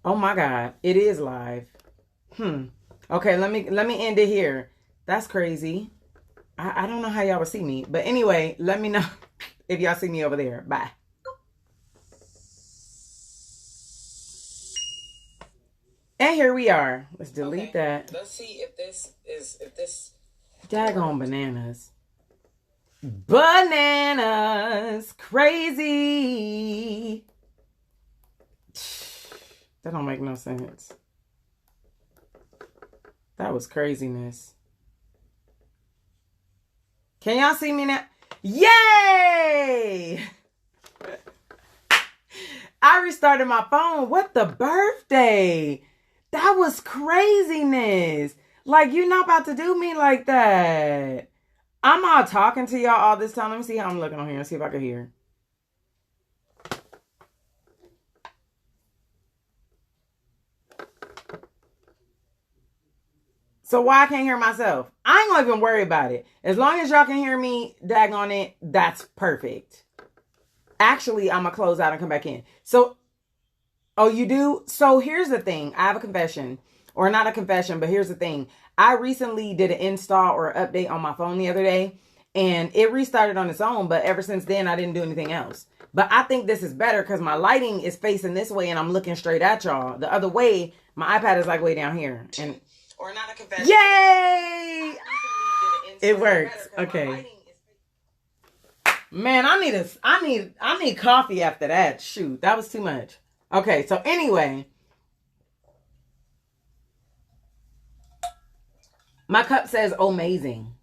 Oh my God, it is live. Okay, let me end it here. That's crazy. I don't know how y'all will see me, but anyway, let me know if y'all see me over there. Bye. And here we are. Let's delete that. Let's see if this daggone bananas. Bananas, crazy. That don't make no sense. That was craziness. Can y'all see me now? Yay! I restarted my phone. What the birthday? That was craziness. Like, you're not about to do me like that. I'm all talking to y'all all this time. Let me see how I'm looking on here and see if I can hear. So why I can't hear myself? I ain't gonna even worry about it. As long as y'all can hear me, daggone it, that's perfect. Actually, I'm gonna close out and come back in. So, oh, you do? So here's the thing. I have a confession. Or not a confession, but here's the thing. I recently did an install or update on my phone the other day. And it restarted on its own. But ever since then, I didn't do anything else. But I think this is better because my lighting is facing this way and I'm looking straight at y'all. The other way, my iPad is like way down here. And or not a confession. Yay! It works. Okay. Man, I need coffee after that. Shoot, that was too much. Okay, so anyway, my cup says amazing.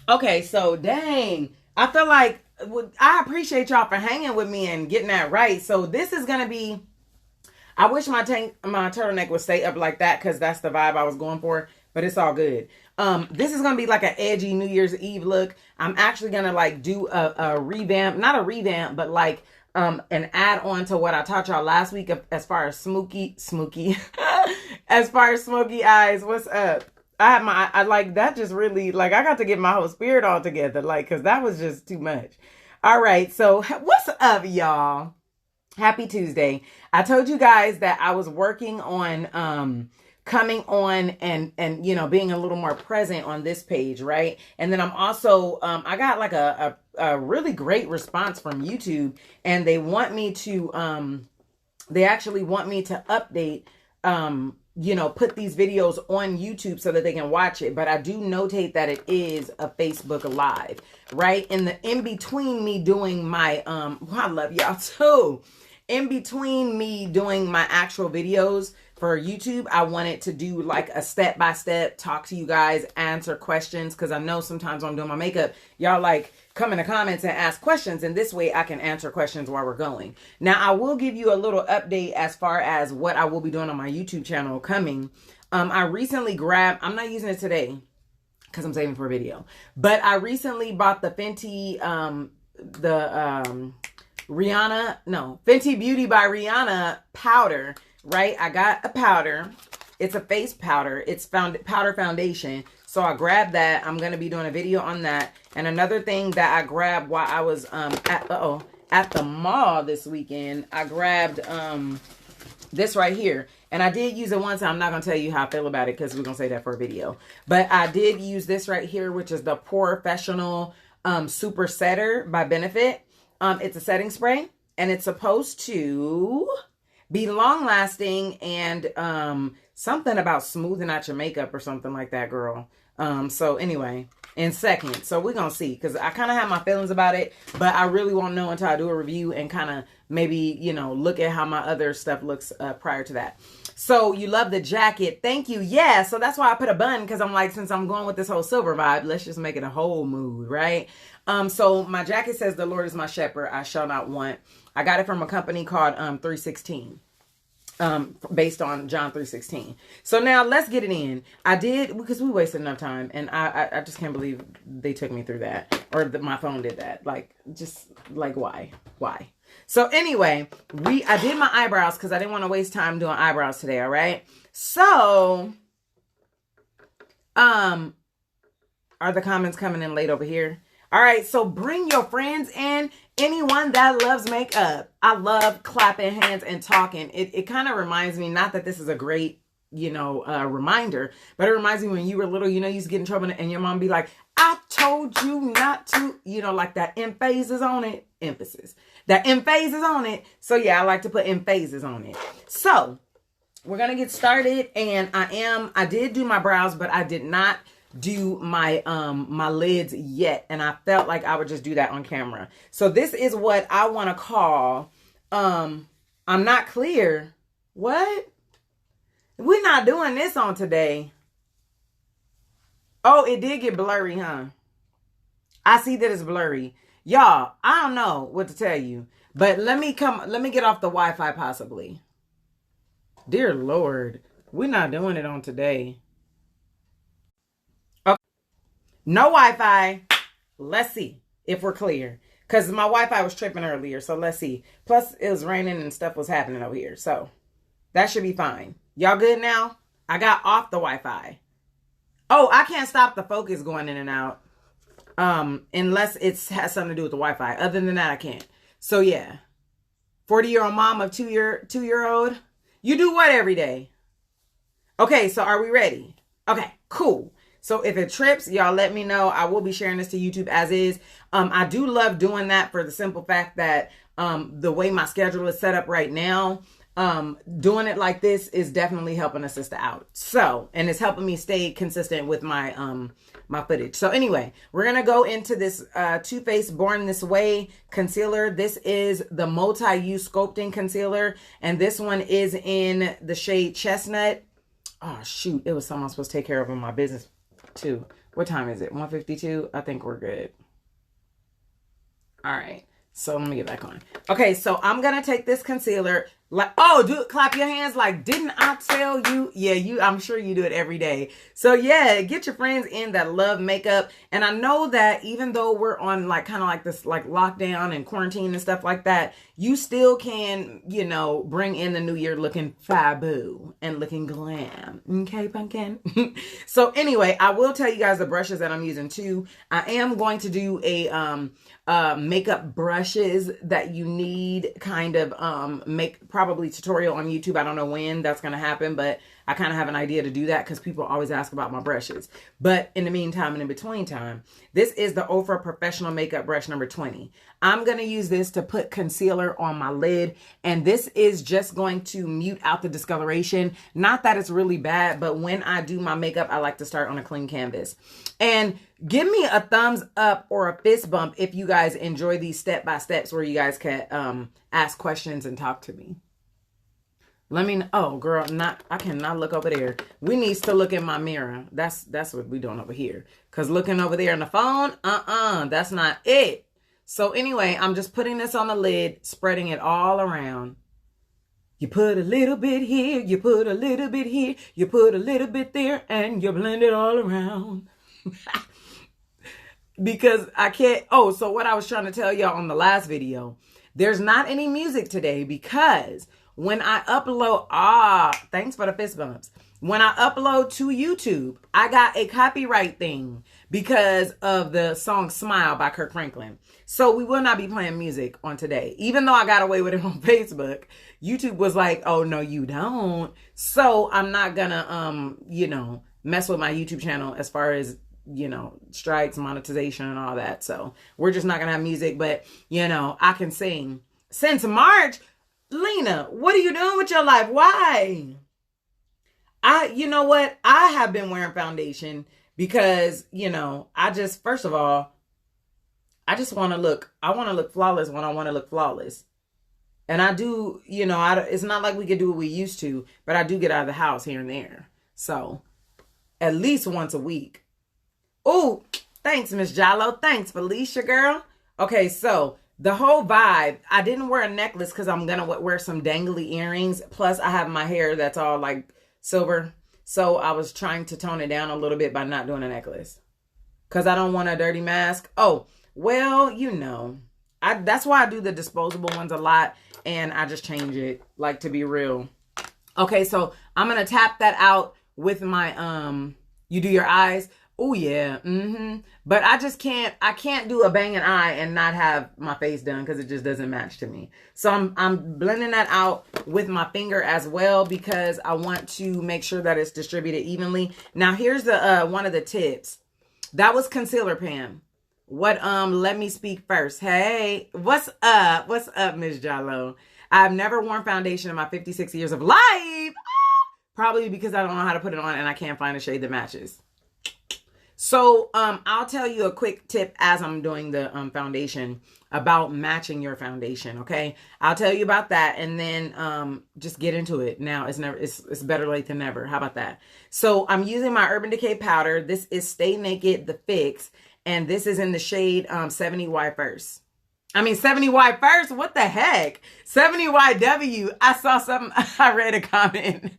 Okay, so dang, I feel like I appreciate y'all for hanging with me and getting that right. So this is gonna be. I wish my turtleneck would stay up like that because that's the vibe I was going for, but it's all good. This is going to be like an edgy New Year's Eve look. I'm actually going to like do a revamp, not a revamp, but like an add on to what I taught y'all last week as far as smoky, as far as smoky eyes. What's up? I like that just really like I got to get my whole spirit all together like because that was just too much. All right, so what's up, y'all? Happy Tuesday. I told you guys that I was working on coming on and you know being a little more present on this page, right? And then I'm also I got like a really great response from YouTube and they want me to they actually want me to update you know, put these videos on YouTube so that they can watch it. But I do notate that it is a Facebook Live, right? In between me doing my, well, I love y'all too. In between me doing my actual videos for YouTube, I wanted to do like a step-by-step, talk to you guys, answer questions. Cause I know sometimes when I'm doing my makeup, y'all like come in the comments and ask questions. And this way I can answer questions while we're going. Now I will give you a little update as far as what I will be doing on my YouTube channel coming. I recently grabbed, I'm not using it today because I'm saving for a video, but I recently bought the Fenty, Fenty Beauty by Rihanna powder, right? I got a powder. It's a face powder. It's powder foundation. So I grabbed that. I'm going to be doing a video on that. And another thing that I grabbed while I was at the mall this weekend, I grabbed this right here. And I did use it once. I'm not going to tell you how I feel about it because we're going to say that for a video. But I did use this right here, which is the Professional Super Setter by Benefit. It's a setting spray. And it's supposed to be long lasting and something about smoothing out your makeup or something like that, girl. So anyway, in seconds. So we're going to see because I kind of have my feelings about it, but I really won't know until I do a review and kind of maybe, you know, look at how my other stuff looks prior to that. So you love the jacket. Thank you. Yeah. So that's why I put a bun because I'm like, since I'm going with this whole silver vibe, let's just make it a whole mood, right? So my jacket says, "The Lord is my shepherd, I shall not want." I got it from a company called 316. Based on John 3:16. So now let's get it in. I did, because we wasted enough time, and I just can't believe they took me through that, or my phone did that. Like, just like why? So anyway, I did my eyebrows because I didn't want to waste time doing eyebrows today. All right. So, are the comments coming in late over here? All right, so bring your friends in, anyone that loves makeup. I love clapping hands and talking. It kind of reminds me, not that this is a great, reminder, but it reminds me when you were little, you used to get in trouble and your mom be like, I told you not to, like that emphasis on it. Emphasis. That emphasis on it. So yeah, I like to put emphasis on it. So we're going to get started, and I did do my brows, but I did not do my my lids yet, and I felt like I would just do that on camera. So this is what I want to call I'm not clear. What? We're not doing this on today. Oh, it did get blurry, huh? I see that it's blurry. Y'all, I don't know what to tell you, but let me get off the Wi-Fi possibly. Dear Lord, we're not doing it on today. Okay. No Wi-Fi. Let's see if we're clear. Because my Wi-Fi was tripping earlier, so let's see. Plus, it was raining and stuff was happening over here, so that should be fine. Y'all good now? I got off the Wi-Fi. Oh, I can't stop the focus going in and out. Unless it has something to do with the Wi-Fi. Other than that, I can't. So yeah. 40-year-old mom of two-year-old. You do what every day? Okay, so are we ready? Okay, cool. So if it trips, y'all let me know. I will be sharing this to YouTube as is. I do love doing that for the simple fact that the way my schedule is set up right now, doing it like this is definitely helping a sister out. So, and it's helping me stay consistent with my my footage. So anyway, we're gonna go into this Too Faced Born This Way concealer. This is the multi-use sculpting concealer, and this one is in the shade Chestnut. Oh shoot, it was something I was supposed to take care of in my business too. What time is it? 1:52. I think we're good. All right. So let me get back on. Okay, so I'm gonna take this concealer. Like, oh, clap your hands. Like, didn't I tell you? Yeah, I'm sure you do it every day. So yeah, get your friends in that love makeup. And I know that even though we're on like kind of like this like lockdown and quarantine and stuff like that, you still can, bring in the new year looking fabu and looking glam. Okay, pumpkin. So anyway, I will tell you guys the brushes that I'm using too. I am going to do a makeup brushes that you need kind of make probably tutorial on YouTube. I don't know when that's going to happen, but I kind of have an idea to do that because people always ask about my brushes. But in the meantime and in between time, this is the Ofra Professional Makeup Brush number 20. I'm going to use this to put concealer on my lid, and this is just going to mute out the discoloration. Not that it's really bad, but when I do my makeup, I like to start on a clean canvas. And give me a thumbs up or a fist bump if you guys enjoy these step-by-steps where you guys can ask questions and talk to me. Let me know. Oh, girl, I cannot look over there. We needs to look in my mirror. That's what we doing over here. Because looking over there on the phone, that's not it. So anyway, I'm just putting this on the lid, spreading it all around. You put a little bit here, you put a little bit here, you put a little bit there, and you blend it all around. Because I can't. Oh, so what I was trying to tell y'all on the last video, there's not any music today because when I upload, thanks for the fist bumps. When I upload to YouTube, I got a copyright thing because of the song Smile by Kirk Franklin. So we will not be playing music on today. Even though I got away with it on Facebook, YouTube was like, oh, no, you don't. So I'm not gonna, mess with my YouTube channel as far as, strikes, monetization and all that. So we're just not gonna have music, but, I can sing. Since March, Lena, what are you doing with your life? Why? You know what? I have been wearing foundation because, first of all, I just want to look flawless when I want to look flawless. And I do, it's not like we could do what we used to, but I do get out of the house here and there. So at least once a week. Oh, thanks, Miss Jallo. Thanks, Felicia, girl. Okay, so the whole vibe, I didn't wear a necklace because I'm going to wear some dangly earrings. Plus, I have my hair that's all like silver. So I was trying to tone it down a little bit by not doing a necklace. Because I don't want a dirty mask. Oh, well, that's why I do the disposable ones a lot. And I just change it, like, to be real. Okay, so I'm going to tap that out with my, you do your eyes. Oh yeah. But I can't do a banging eye and not have my face done because it just doesn't match to me. So I'm blending that out with my finger as well because I want to make sure that it's distributed evenly. Now here's the one of the tips. That was concealer, Pam. What let me speak first. Hey, what's up? What's up, Miss Jallo? I've never worn foundation in my 56 years of life. Probably because I don't know how to put it on and I can't find a shade that matches. So I'll tell you a quick tip as I'm doing the foundation about matching your foundation, okay? I'll tell you about that and then just get into it. Now it's better late than never. How about that? So I'm using my Urban Decay powder. This is Stay Naked the Fix, and this is in the shade 70Y First. I mean 70Y First. What the heck? 70YW. I saw something. I read a comment.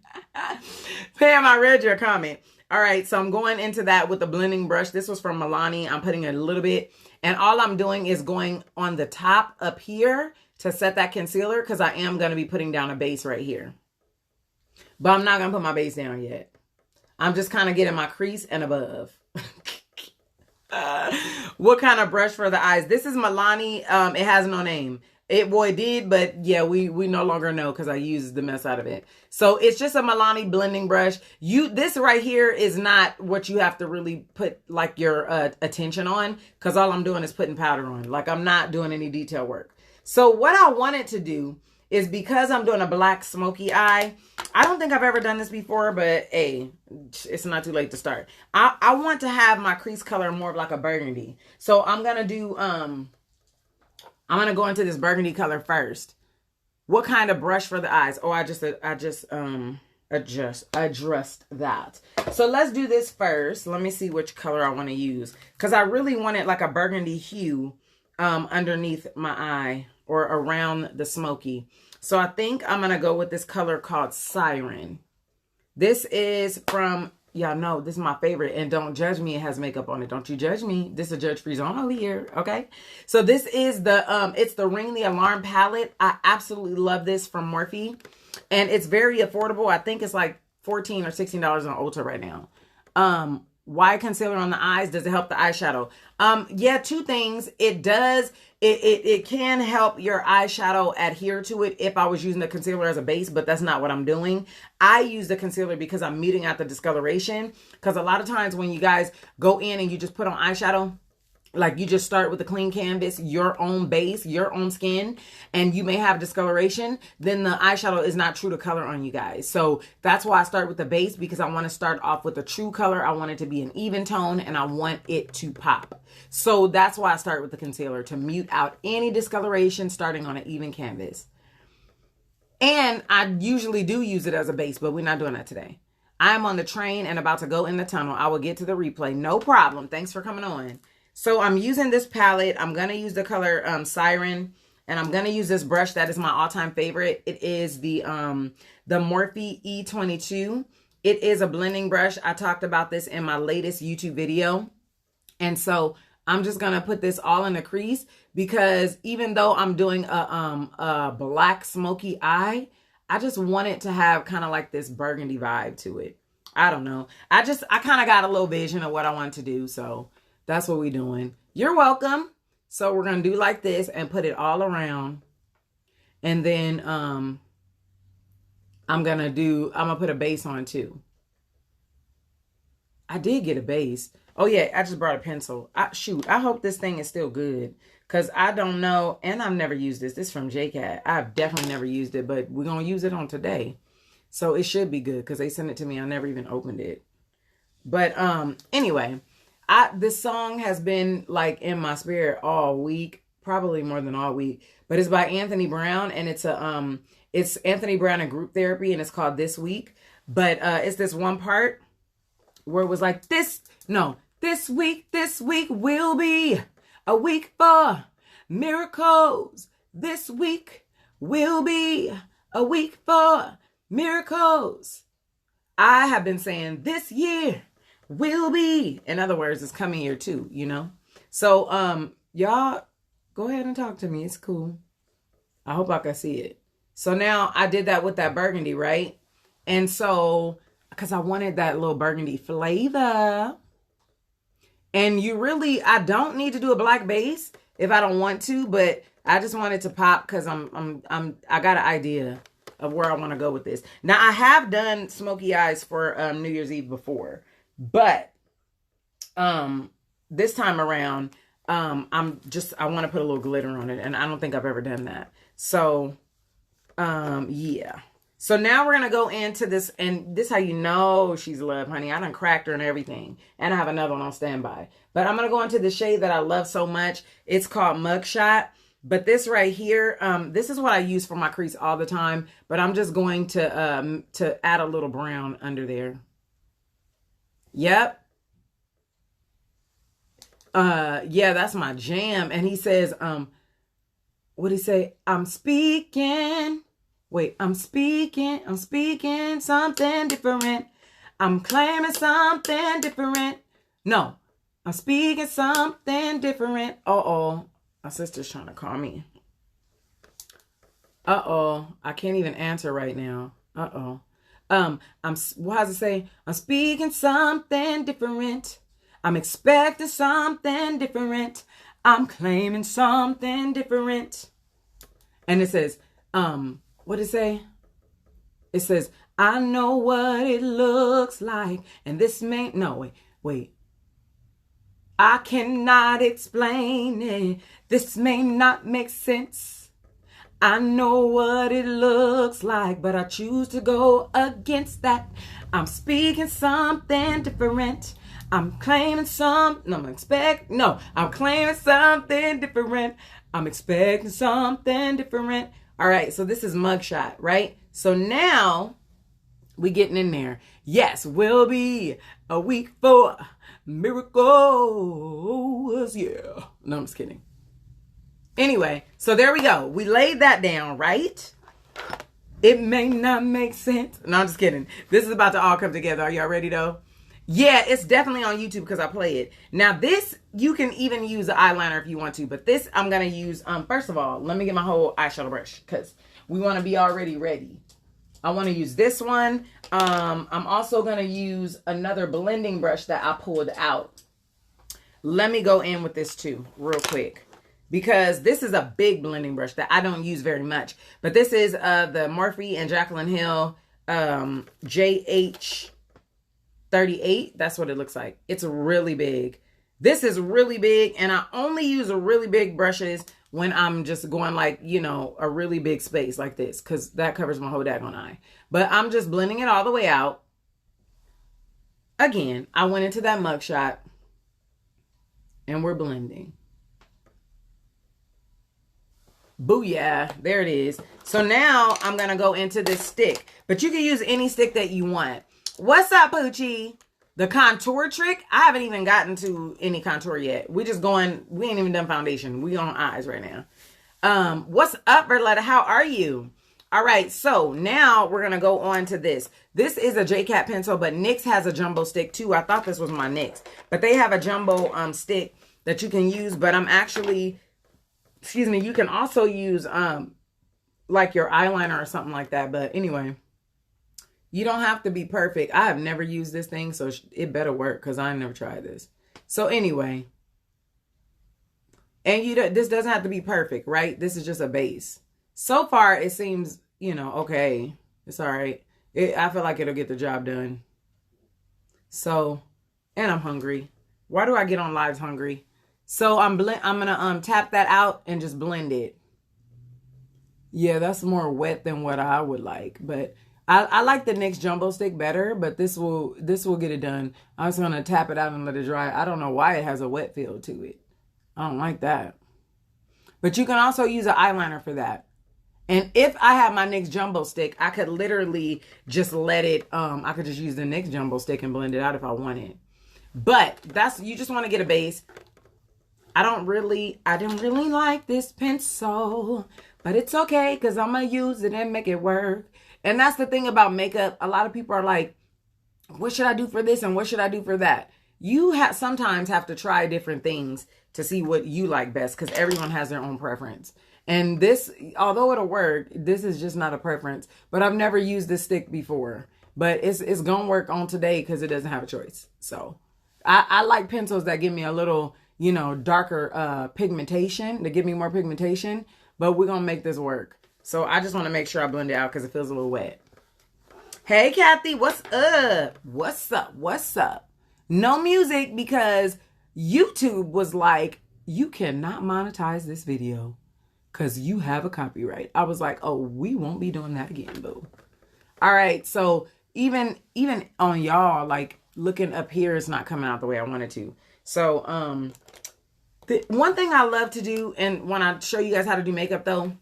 Pam, I read your comment. All right, so I'm going into that with the blending brush. This was from Milani. I'm putting a little bit. And all I'm doing is going on the top up here to set that concealer because I am going to be putting down a base right here. But I'm not going to put my base down yet. I'm just kind of getting my crease and above. What kind of brush for the eyes? This is Milani. It has no name. It did, but yeah, we no longer know because I used the mess out of it. So it's just a Milani blending brush. This right here is not what you have to really put like your attention on because all I'm doing is putting powder on. Like I'm not doing any detail work. So what I wanted to do is because I'm doing a black smoky eye, I don't think I've ever done this before, but hey, it's not too late to start. I want to have my crease color more of like a burgundy. So I'm going to do, I'm going to go into this burgundy color first. What kind of brush for the eyes? Oh, I just addressed that. So let's do this first. Let me see which color I want to use. Because I really wanted like a burgundy hue underneath my eye or around the smoky. So I think I'm going to go with this color called Siren. This is from, y'all know, this is my favorite. And don't judge me. It has makeup on it. Don't you judge me. This is a judge-free zone over here. Okay. So this is the, it's the Ring the Alarm palette. I absolutely love this from Morphe. And it's very affordable. I think it's like $14 or $16 on Ulta right now. Why concealer on the eyes? Does it help the eyeshadow? Yeah, two things. It does. It can help your eyeshadow adhere to it if I was using the concealer as a base, but that's not what I'm doing. I use the concealer because I'm muting out the discoloration. Because a lot of times when you guys go in and you just put on eyeshadow, like you just start with a clean canvas, your own base, your own skin, and you may have discoloration, then the eyeshadow is not true to color on you guys. So that's why I start with the base, because I want to start off with a true color. I want it to be an even tone and I want it to pop. So that's why I start with the concealer, to mute out any discoloration starting on an even canvas. And I usually do use it as a base, but we're not doing that today. I'm on the train and about to go in the tunnel. I will get to the replay. No problem. Thanks for coming on. So I'm using this palette. I'm going to use the color Siren, and I'm going to use this brush that is my all-time favorite. It is the Morphe E22. It is a blending brush. I talked about this in my latest YouTube video. And so I'm just going to put this all in the crease because even though I'm doing a black smoky eye, I just want it to have kind of like this burgundy vibe to it. I don't know. I kind of got a little vision of what I want to do. So that's what we're doing. You're welcome. So we're going to do like this and put it all around. And then I'm going to put a base on too. I did get a base. Oh yeah, I just brought a pencil. I hope this thing is still good. Because I don't know. And I've never used this. This is from JCat. I've definitely never used it. But we're going to use it on today. So it should be good. Because they sent it to me. I never even opened it. But anyway. This song has been like in my spirit all week, probably more than all week, but it's by Anthony Brown, and it's Anthony Brown and Group Therapy, and it's called This Week. But it's this one part where it was like this week will be a week for miracles. This week will be a week for miracles. I have been saying this year will be, in other words, it's coming here too, you know. So y'all go ahead and talk to me. It's cool. I hope I can see it. So now I did that with that burgundy, right? And so because I wanted that little burgundy flavor, And you really, I don't need to do a black base if I don't want to, but I just wanted to pop because I got an idea of where I want to go with this. Now, I have done smoky eyes for New Year's Eve before, but this time around, I want to put a little glitter on it, and I don't think I've ever done that. So, yeah. So now we're going to go into this, and this is how you know she's love, honey. I done cracked her and everything, and I have another one on standby. But I'm going to go into the shade that I love so much. It's called Mugshot. But this right here, this is what I use for my crease all the time. But I'm just going to add a little brown under there. Yep. Yeah, that's my jam. And he says, what'd he say? I'm speaking something different. I'm claiming something different. No, I'm speaking something different. Uh-oh. My sister's trying to call me. Uh-oh. I can't even answer right now. Uh-oh. What does it say? I'm speaking something different. I'm expecting something different. I'm claiming something different. And it says, what did it say? It says, I know what it looks like. And this may, no, wait. I cannot explain it. This may not make sense. I know what it looks like, but I choose to go against that. I'm speaking something different. I'm claiming I'm claiming something different. I'm expecting something different. All right, so this is Mugshot, right? So now we getting in there. Yes, will be a week for miracles. Yeah. No, I'm just kidding. Anyway, so there we go. We laid that down, right? It may not make sense. No, I'm just kidding. This is about to all come together. Are y'all ready though? Yeah, it's definitely on YouTube because I play it. Now this, you can even use an eyeliner if you want to, but this I'm going to use, first of all, let me get my whole eyeshadow brush because we want to be already ready. I want to use this one. I'm also going to use another blending brush that I pulled out. Let me go in with this too, real quick. Because this is a big blending brush that I don't use very much. But this is the Morphe and Jaclyn Hill JH38. That's what it looks like. It's really big. This is really big. And I only use really big brushes when I'm just going like, you know, a really big space like this. Because that covers my whole daggone eye. But I'm just blending it all the way out. Again, I went into that Mugshot. And we're blending. Booyah. There it is. So now I'm going to go into this stick. But you can use any stick that you want. What's up, Poochie? The contour trick? I haven't even gotten to any contour yet. We ain't even done foundation. We on eyes right now. What's up, Berletta? How are you? All right. So now we're going to go on to this. This is a J-Cat pencil, but NYX has a jumbo stick too. I thought this was my NYX. But they have a jumbo stick that you can use. But I'm actually... Excuse me, you can also use like your eyeliner or something like that. But anyway, you don't have to be perfect. I have never used this thing, so it better work because I never tried this. So anyway, and this doesn't have to be perfect, right? This is just a base. So far, it seems, you know, okay. It's all right. I feel like it'll get the job done. So, and I'm hungry. Why do I get on lives hungry? So I'm going to tap that out and just blend it. Yeah, that's more wet than what I would like. But I like the NYX Jumbo Stick better, but this will get it done. I'm just going to tap it out and let it dry. I don't know why it has a wet feel to it. I don't like that. But you can also use an eyeliner for that. And if I have my NYX Jumbo Stick, I could literally just let it, I could just use the NYX Jumbo Stick and blend it out if I wanted. But you just want to get a base. I didn't really like this pencil, but it's okay because I'm going to use it and make it work. And that's the thing about makeup. A lot of people are like, what should I do for this and what should I do for that? You sometimes have to try different things to see what you like best because everyone has their own preference. And this, although it'll work, this is just not a preference. But I've never used this stick before. But it's going to work on today because it doesn't have a choice. So I like pencils that give me a little, you know, darker pigmentation, to give me more pigmentation, but we're going to make this work. So I just want to make sure I blend it out because it feels a little wet. Hey, Kathy, what's up? What's up? What's up? No music because YouTube was like, you cannot monetize this video because you have a copyright. I was like, oh, we won't be doing that again, boo. All right, so even on y'all, like, looking up here is not coming out the way I wanted to. So, the one thing I love to do, and when I show you guys how to do makeup, though,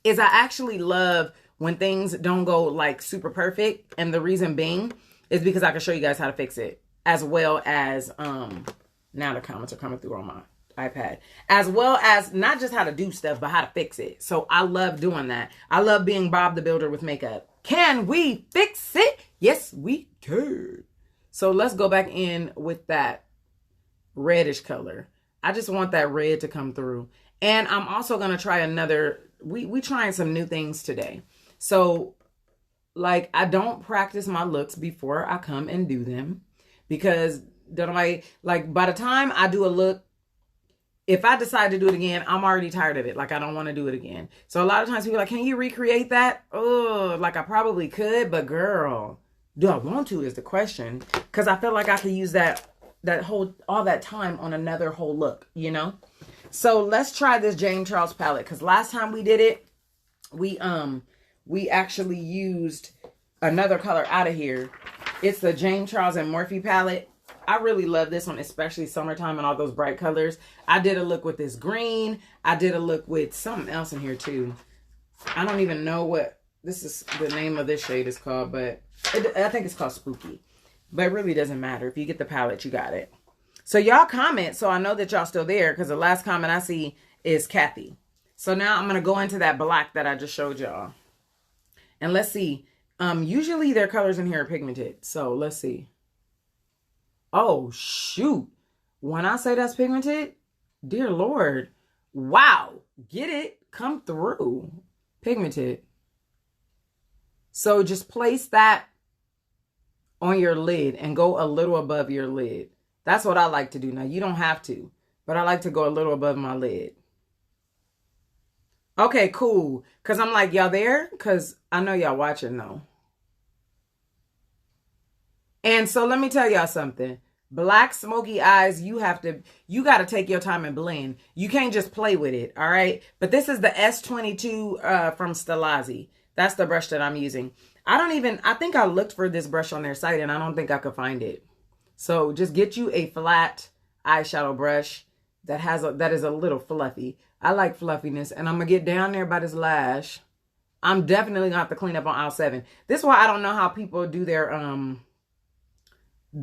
is I actually love when things don't go, like, super perfect. And the reason being is because I can show you guys how to fix it. As well as, now the comments are coming through on my iPad. As well as not just how to do stuff, but how to fix it. So I love doing that. I love being Bob the Builder with makeup. Can we fix it? Yes, we can. So let's go back in with that reddish color. I just want that red to come through. And I'm also going to try another, we trying some new things today. So, like, I don't practice my looks before I come and do them. Because, like, by the time I do a look, if I decide to do it again, I'm already tired of it. Like, I don't want to do it again. So a lot of times people are like, can you recreate that? Oh, like, I probably could, but girl, do I want to is the question. Because I feel like I could use all that time on another whole look, you know? So let's try this James Charles palette. Because last time we did it, we actually used another color out of here. It's the James Charles and Morphe palette. I really love this one, especially summertime and all those bright colors. I did a look with this green. I did a look with something else in here too. I don't even know what this is, the name of this shade is called, but I think it's called Spooky. But it really doesn't matter. If you get the palette, you got it. So y'all comment, so I know that y'all still there, because the last comment I see is Kathy. So now I'm going to go into that black that I just showed y'all. And let's see. Usually their colors in here are pigmented. So let's see. Oh, shoot. When I say that's pigmented, dear Lord. Wow. Get it? Come through. Pigmented. So just place that on your lid and go a little above your lid. That's what I like to do. Now, you don't have to, but I like to go a little above my lid. Okay, cool. Because I'm like, y'all there? Because I know y'all watching, though. And so let me tell y'all something. Black smoky eyes, you got to take your time and blend. You can't just play with it, all right? But this is the S22 from Stilazzi. That's the brush that I'm using. I think I looked for this brush on their site and I don't think I could find it. So just get you a flat eyeshadow brush that is a little fluffy. I like fluffiness, and I'm going to get down there by this lash. I'm definitely going to have to clean up on aisle 7. This is why I don't know how people do their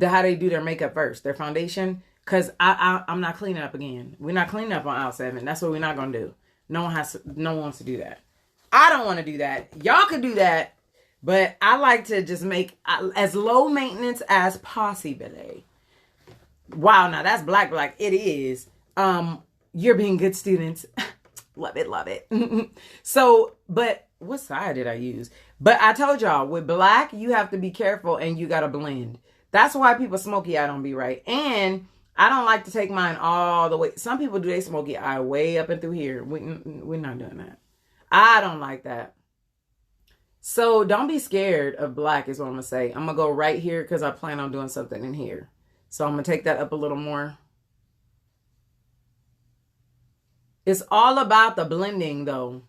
how they do their makeup first, their foundation, because I'm not cleaning up again. We're not cleaning up on aisle 7. That's what we're not going to do. No one wants to do that. I don't want to do that. Y'all could do that, but I like to just make as low maintenance as possible. Wow, now that's black. It is. You're being good students. Love it, love it. So, but what side did I use? But I told y'all, with black, you have to be careful and you got to blend. That's why people smoky eye don't be right. And I don't like to take mine all the way. Some people do their smoky eye way up and through here. We're not doing that. I don't like that. So don't be scared of black is what I'm going to say. I'm going to go right here because I plan on doing something in here. So I'm going to take that up a little more. It's all about the blending though.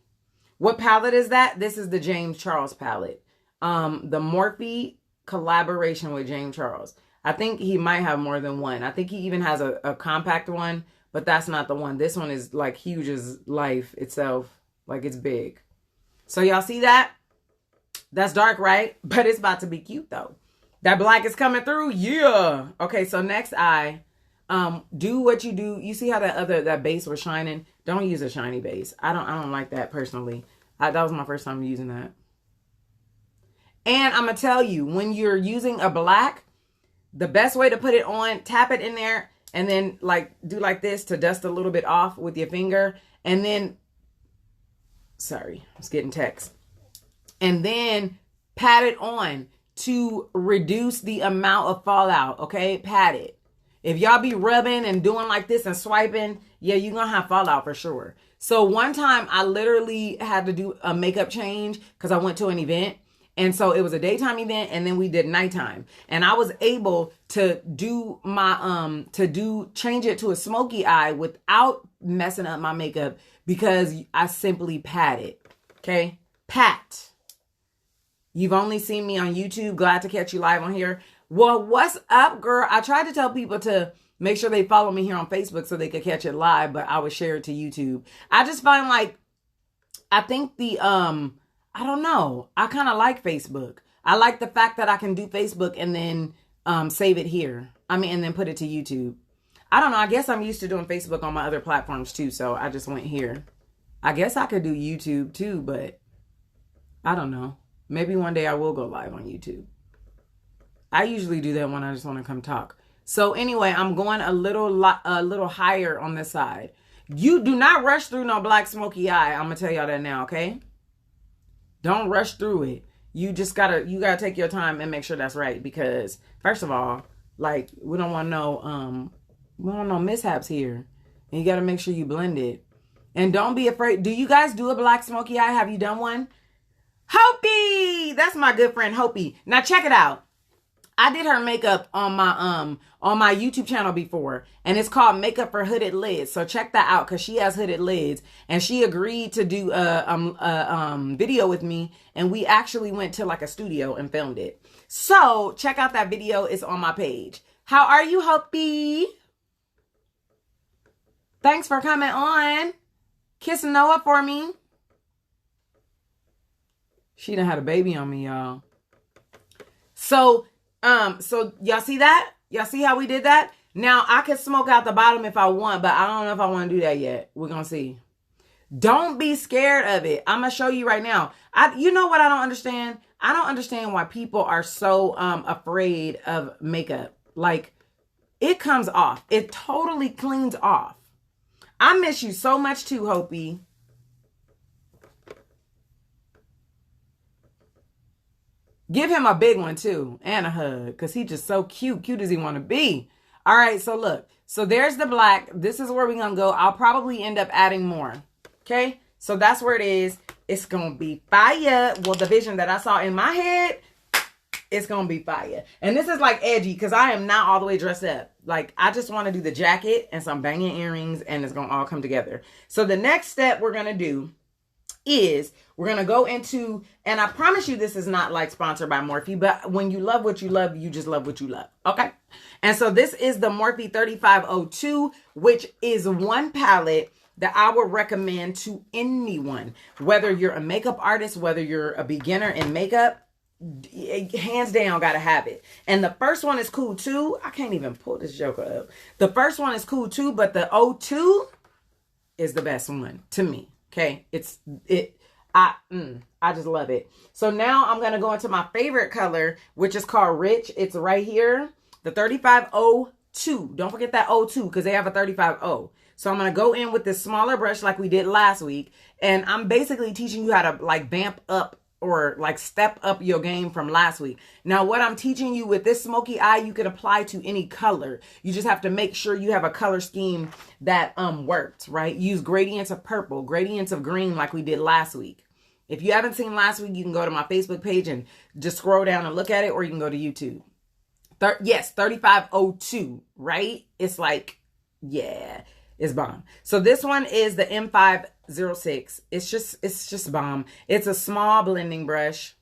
What palette is that? This is the James Charles palette. The Morphe collaboration with James Charles. I think he might have more than one. I think he even has a compact one, but that's not the one. This one is like huge as life itself. Like it's big. So y'all see that? That's dark, right? But it's about to be cute though. That black is coming through. Yeah. Okay, so next eye. Do what you do. You see how that base was shining? Don't use a shiny base. I don't like that personally. That was my first time using that. And I'm going to tell you, when you're using a black, the best way to put it on, tap it in there and then do like this to dust a little bit off with your finger. And then, sorry, I was getting text. And then pat it on to reduce the amount of fallout, okay? Pat it. If y'all be rubbing and doing like this and swiping, yeah, you're going to have fallout for sure. So one time I literally had to do a makeup change because I went to an event. And so it was a daytime event and then we did nighttime. And I was able to do my, change it to a smoky eye without messing up my makeup because I simply pat it. Okay? Pat. You've only seen me on YouTube. Glad to catch you live on here. Well, what's up, girl? I tried to tell people to make sure they follow me here on Facebook so they could catch it live, but I would share it to YouTube. I just find like, I think I don't know. I kind of like Facebook. I like the fact that I can do Facebook and then save it here. And then put it to YouTube. I don't know. I guess I'm used to doing Facebook on my other platforms too. So I just went here. I guess I could do YouTube too, but I don't know. Maybe one day I will go live on YouTube. I usually do that when I just want to come talk. So anyway, I'm going a little higher on this side. You do not rush through no black smoky eye. I'm going to tell y'all that now, okay? Don't rush through it. You gotta take your time and make sure that's right. Because first of all, like we don't want no mishaps here. And you gotta make sure you blend it. And don't be afraid. Do you guys do a black smoky eye? Have you done one? Hopi! That's my good friend Hopi. Now check it out. I did her makeup on my YouTube channel before, and it's called Makeup for Hooded Lids. So check that out because she has hooded lids, and she agreed to do a video with me, and we actually went to like a studio and filmed it. So check out that video. It's on my page. How are you, Hopi? Thanks for coming on. Kiss Noah for me. She done had a baby on me, y'all. So y'all see that? Y'all see how we did that? Now I can smoke out the bottom if I want, but I don't know if I want to do that yet. We're going to see. Don't be scared of it. I'm going to show you right now. You know what I don't understand? I don't understand why people are so afraid of makeup. Like, it comes off. It totally cleans off. I miss you so much too, Hopi. Give him a big one too and a hug because he's just so cute. Cute as he want to be. All right, so look. So there's the black. This is where we're going to go. I'll probably end up adding more. Okay, so that's where it is. It's going to be fire. Well, the vision that I saw in my head, it's going to be fire. And this is like edgy because I am not all the way dressed up. Like, I just want to do the jacket and some banging earrings and it's going to all come together. So the next step we're going to do is we're going to go into, and I promise you this is not like sponsored by Morphe, but when you love what you love, you just love what you love. Okay. And so this is the Morphe 3502, which is one palette that I would recommend to anyone, whether you're a makeup artist, whether you're a beginner in makeup, hands down, gotta have it. And the first one is cool too. I can't even pull this joker up. The first one is cool too, but the O2 is the best one to me. Okay, I just love it. So now I'm gonna go into my favorite color, which is called Rich. It's right here, the 3502. Don't forget that O2 because they have a 35O. So I'm gonna go in with this smaller brush like we did last week, and I'm basically teaching you how to like vamp up or like step up your game from last week. Now, what I'm teaching you with this smoky eye, you can apply to any color. You just have to make sure you have a color scheme that works, right? Use gradients of purple, gradients of green like we did last week. If you haven't seen last week, you can go to my Facebook page and just scroll down and look at it, or you can go to YouTube. Yes, 3502, right? It's like, yeah, it's bomb. So this one is the M506. It's just bomb. It's a small blending brush.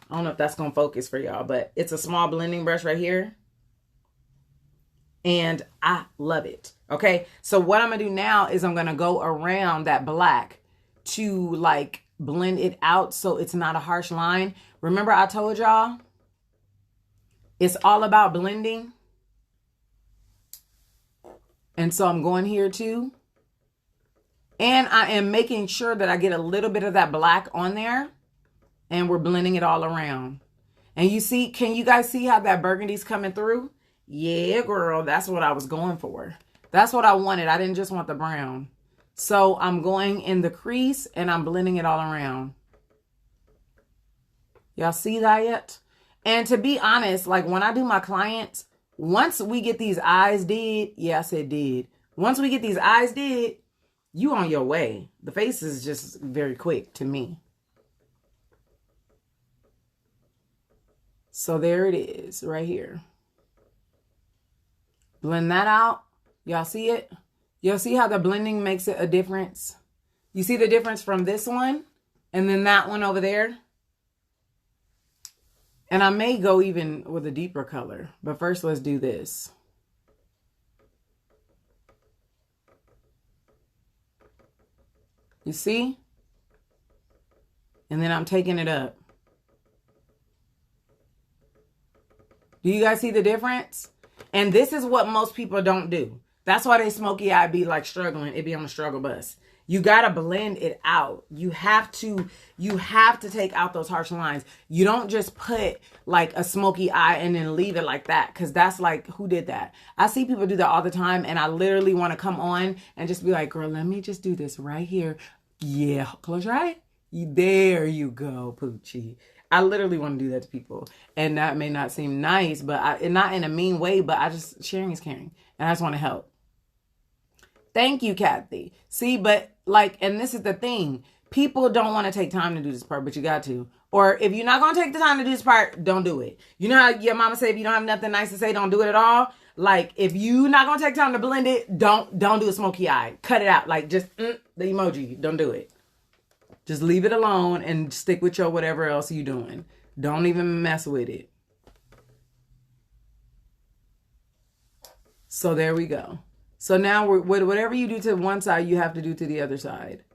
I don't know if that's going to focus for y'all, but it's a small blending brush right here. And I love it. Okay. So what I'm going to do now is I'm going to go around that black to like blend it out so it's not a harsh line. Remember I told y'all it's all about blending. And so I'm going here too. And I am making sure that I get a little bit of that black on there. And we're blending it all around. And you see, can you guys see how that burgundy's coming through? Yeah, girl, that's what I was going for. That's what I wanted. I didn't just want the brown. So I'm going in the crease and I'm blending it all around. Y'all see that yet? And to be honest, like when I do my clients, once we get these eyes did, yeah, I said did. Once we get these eyes did, you on your way. The face is just very quick to me. So there it is right here. Blend that out. Y'all see it? Y'all see how the blending makes it a difference? You see the difference from this one and then that one over there? And I may go even with a deeper color, but first let's do this. You see? And then I'm taking it up. Do you guys see the difference? And this is what most people don't do. That's why they smoky eye be like struggling. It be on the struggle bus. You gotta blend it out. You have to take out those harsh lines. You don't just put like a smoky eye and then leave it like that. Cause that's like, who did that? I see people do that all the time. And I literally want to come on and just be like, girl, let me just do this right here. Yeah, close your eye. There you go, Poochie. I literally want to do that to people. And that may not seem nice, but not in a mean way, but sharing is caring. And I just want to help. Thank you, Kathy. See, but like, and this is the thing. People don't want to take time to do this part, but you got to. Or if you're not going to take the time to do this part, don't do it. You know how your mama say if you don't have nothing nice to say, don't do it at all? Like, if you're not going to take time to blend it, don't do a smoky eye. Cut it out. Like, just the emoji. Don't do it. Just leave it alone and stick with your whatever else you doing. Don't even mess with it. So there we go. So now whatever you do to one side, you have to do to the other side.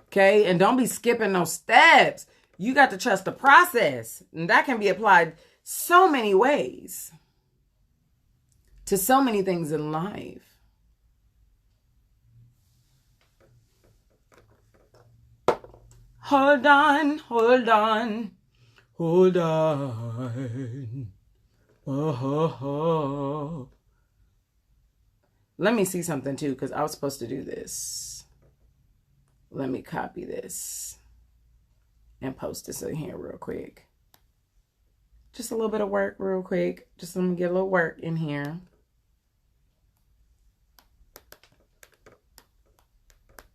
Okay? And don't be skipping those steps. You got to trust the process. And that can be applied so many ways to so many things in life. Hold on, hold on, hold on. Oh. Let me see something too, because I was supposed to do this. Let me copy this and post this in here real quick. Just a little bit of work real quick. Just let me get a little work in here.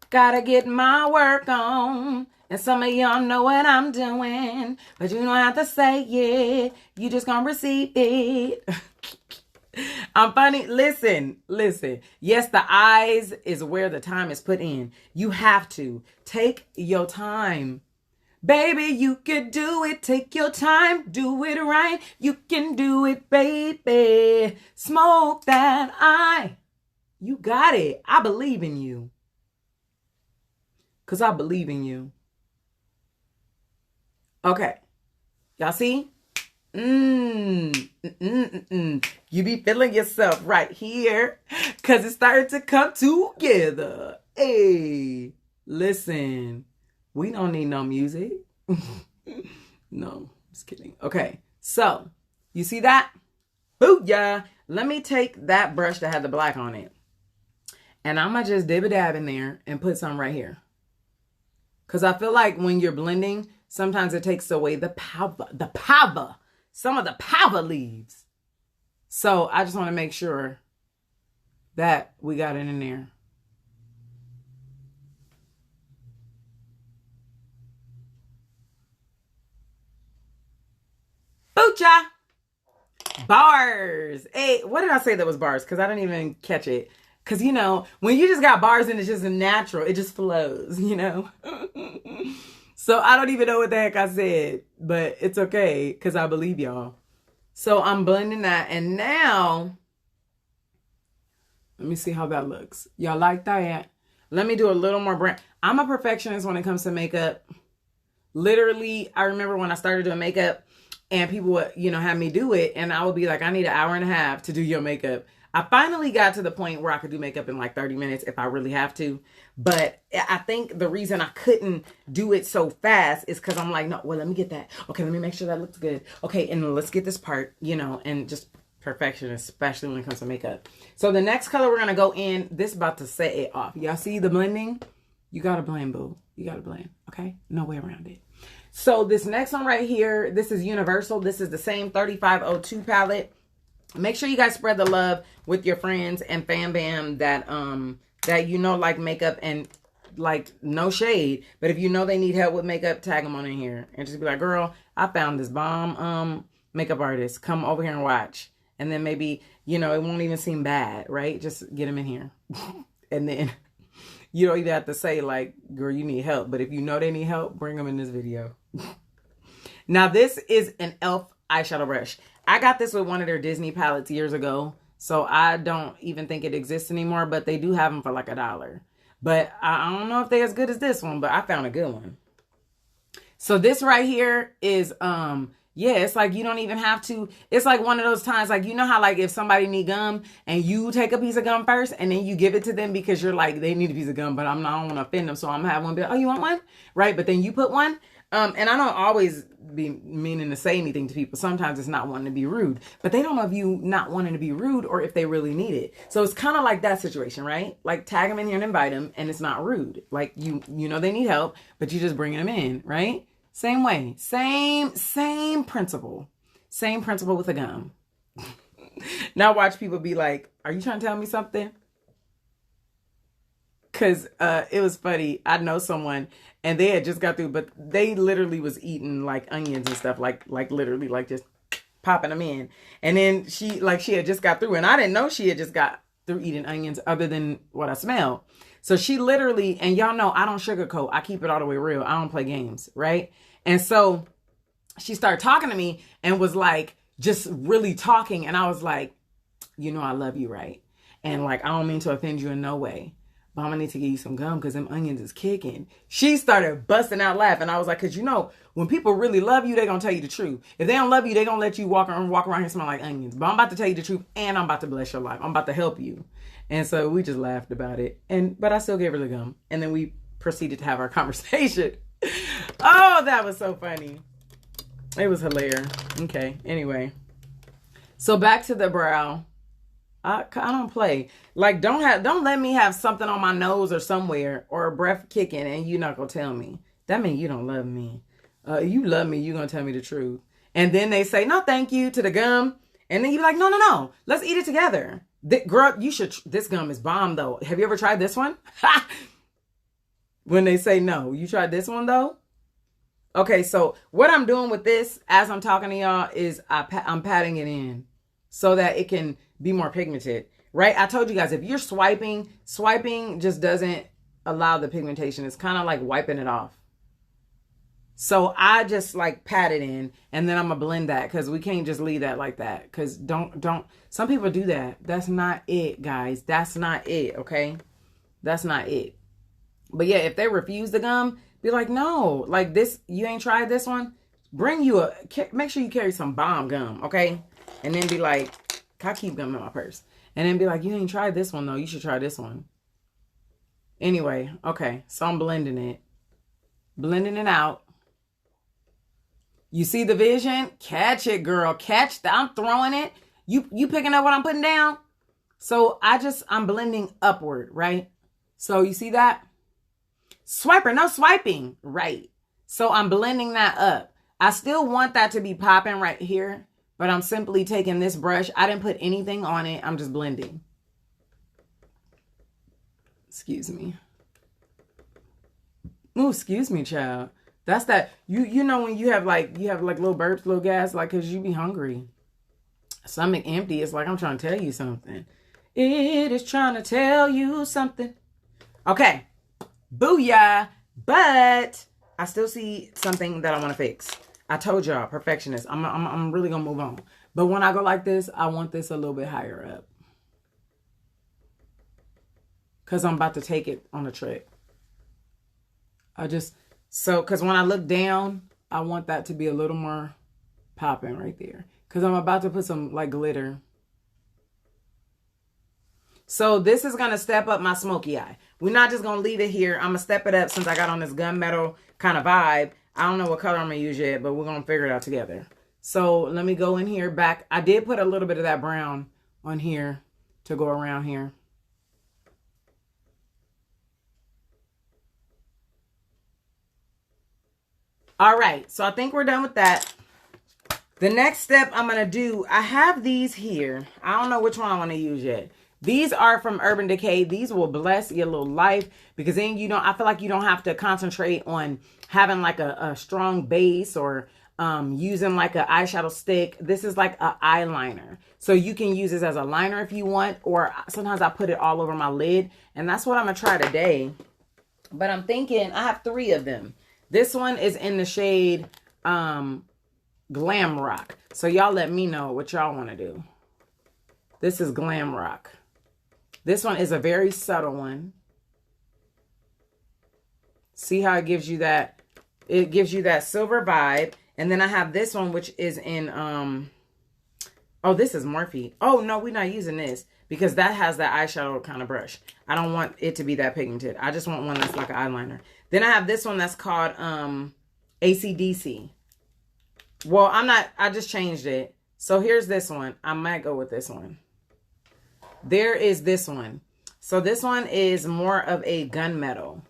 Gotta get my work on. And some of y'all know what I'm doing, but you don't have to say it. You just gonna receive it. I'm funny. Listen. Yes, the eyes is where the time is put in. You have to take your time. Baby, you can do it. Take your time. Do it right. You can do it, baby. Smoke that eye. You got it. I believe in you. Because I believe in you. Okay. Y'all see? You be feeling yourself right here. Because it's starting to come together. Hey, listen. We don't need no music. No, just kidding. Okay. So, you see that? Booyah. Let me take that brush that had the black on it. And I'm going to just dib-a-dab in there and put some right here. Because I feel like when you're blending, sometimes it takes away the power. Some of the power leaves. So I just want to make sure that we got it in there. Boocha! Bars. Hey, what did I say that was bars? Because I didn't even catch it. Because, you know, when you just got bars and it's just natural, it just flows, you know? So I don't even know what the heck I said, but it's okay because I believe y'all. So I'm blending that. And now, let me see how that looks. Y'all like that? Let me do a little more brown. I'm a perfectionist when it comes to makeup. Literally, I remember when I started doing makeup and people would, you know, have me do it. And I would be like, I need an hour and a half to do your makeup. I finally got to the point where I could do makeup in like 30 minutes if I really have to. But I think the reason I couldn't do it so fast is because I'm like, no, well, let me get that. Okay, let me make sure that looks good. Okay, and let's get this part, you know, and just perfection, especially when it comes to makeup. So the next color we're going to go in, this is about to set it off. Y'all see the blending? You got to blend, boo. You got to blend, okay? No way around it. So this next one right here, this is Universal. This is the same 3502 palette. Make sure you guys spread the love with your friends and fam bam that that you know like makeup, and like no shade, but if you know they need help with makeup, tag them on in here and just be like, girl, I found this bomb makeup artist, come over here and watch. And then maybe, you know, it won't even seem bad, right? Just get them in here. And then you don't even have to say like, girl, you need help, but if you know they need help, bring them in this video. Now this is an e.l.f. eyeshadow brush. I got this with one of their Disney palettes years ago, so I don't even think it exists anymore, but they do have them for like $1. But I don't know if they're as good as this one, but I found a good one. So this right here is, yeah, it's like you don't even have to. It's like one of those times, like, you know how like if somebody need gum and you take a piece of gum first and then you give it to them because you're like, they need a piece of gum, but I don't want to offend them, so I'm going to have one be like, oh, you want one? Right? But then you put one. And I don't always be meaning to say anything to people. Sometimes it's not wanting to be rude, but they don't know if you not wanting to be rude or if they really need it. So it's kind of like that situation, right? Like tag them in here and invite them, and it's not rude. Like you know they need help, but you just bring them in, right? Same way, same principle, same principle with a gum. Now watch people be like, "Are you trying to tell me something?" Because it was funny. I know someone, and they had just got through, but they literally was eating like onions and stuff, like literally like just popping them in. And then she had just got through, and I didn't know she had just got through eating onions other than what I smelled. So she literally, and y'all know I don't sugarcoat. I keep it all the way real. I don't play games, right? And so she started talking to me and was like just really talking. And I was like, you know I love you, right? And like, I don't mean to offend you in no way, but I'm gonna need to give you some gum because them onions is kicking. She started busting out laughing. I was like, because you know, when people really love you, they're gonna tell you the truth. If they don't love you, they're gonna let you walk around here smelling like onions. But I'm about to tell you the truth, and I'm about to bless your life. I'm about to help you. And so we just laughed about it. But I still gave her the gum. And then we proceeded to have our conversation. Oh, that was so funny. It was hilarious. Okay, anyway. So back to the brow. I don't play. Like, don't let me have something on my nose or somewhere or a breath kicking and you're not gonna tell me. That means you don't love me. You love me, you're gonna tell me the truth. And then they say, no, thank you to the gum. And then you be like, no, let's eat it together. Girl, this gum is bomb though. Have you ever tried this one? When they say no, you tried this one though? Okay, so what I'm doing with this as I'm talking to y'all is I'm patting it in so that it can be more pigmented, right? I told you guys, if you're swiping just doesn't allow the pigmentation. It's kind of like wiping it off. So I just like pat it in, and then I'm gonna blend that because we can't just leave that like that. Because don't. Some people do that. That's not it, guys. That's not it. Okay, that's not it. But yeah, if they refuse the gum, be like, no, like this. You ain't tried this one. Make sure you carry some bomb gum, okay? And then be like, I keep gum in my purse. And then be like, you ain't tried this one though. You should try this one. Anyway, okay. So I'm blending it out. You see the vision? Catch it, girl. Catch that. I'm throwing it. You picking up what I'm putting down? So I'm blending upward, right? So you see that? Swiper, no swiping. Right. So I'm blending that up. I still want that to be popping right here, but I'm simply taking this brush. I didn't put anything on it. I'm just blending. Excuse me. Oh, excuse me, child. That's that. You know when you have like little burps, little gas, like because you be hungry. Stomach empty. It's like I'm trying to tell you something. It is trying to tell you something. Okay. Booyah. But I still see something that I want to fix. I told y'all, perfectionist. I'm really gonna move on. But when I go like this, I want this a little bit higher up. Because I'm about to take it on a trip. Because when I look down, I want that to be a little more popping right there. Because I'm about to put some like glitter. So this is going to step up my smoky eye. We're not just going to leave it here. I'm going to step it up since I got on this gunmetal kind of vibe. I don't know what color I'm going to use yet, but we're going to figure it out together. So let me go in here back. I did put a little bit of that brown on here to go around here. All right, so I think we're done with that. The next step I'm going to do, I have these here. I don't know which one I want to use yet. These are from Urban Decay. These will bless your little life because then you don't, I feel like you don't have to concentrate on having like a strong base or using like an eyeshadow stick. This is like an eyeliner. So you can use this as a liner if you want, or sometimes I put it all over my lid. And that's what I'm going to try today. But I'm thinking, I have 3 of them. This one is in the shade Glam Rock. So y'all let me know what y'all want to do. This is Glam Rock. This one is a very subtle one. See how it gives you that? It gives you that silver vibe. And then I have this one, which is in, oh, this is Morphe. Oh, no, we're not using this because that has that eyeshadow kind of brush. I don't want it to be that pigmented. I just want one that's like an eyeliner. Then I have this one that's called AC/DC. Well, I just changed it. So here's this one. I might go with this one. There is this one. So this one is more of a gunmetal.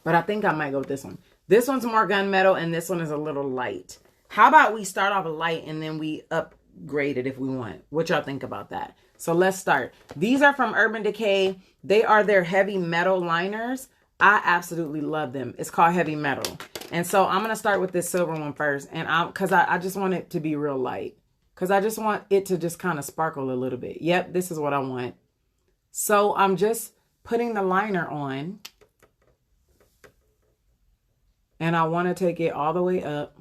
But I think I might go with this one. This one's more gunmetal and this one is a little light. How about we start off light and then we upgrade it if we want? What y'all think about that? So let's start. These are from Urban Decay. They are their heavy metal liners. I absolutely love them. It's called Heavy Metal. And so I'm going to start with this silver one first. And because I just want it to be real light. Because I just want it to just kind of sparkle a little bit. Yep, this is what I want. So I'm just putting the liner on. And I want to take it all the way up.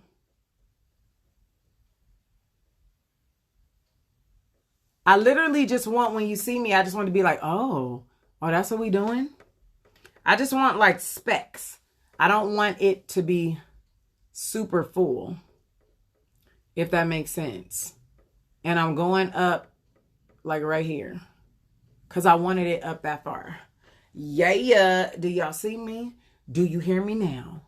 I literally just want, when you see me, I just want to be like, oh, that's what we doing? I just want like specks. I don't want it to be super full, if that makes sense. And I'm going up like right here because I wanted it up that far. Yeah. Do y'all see me? Do you hear me now?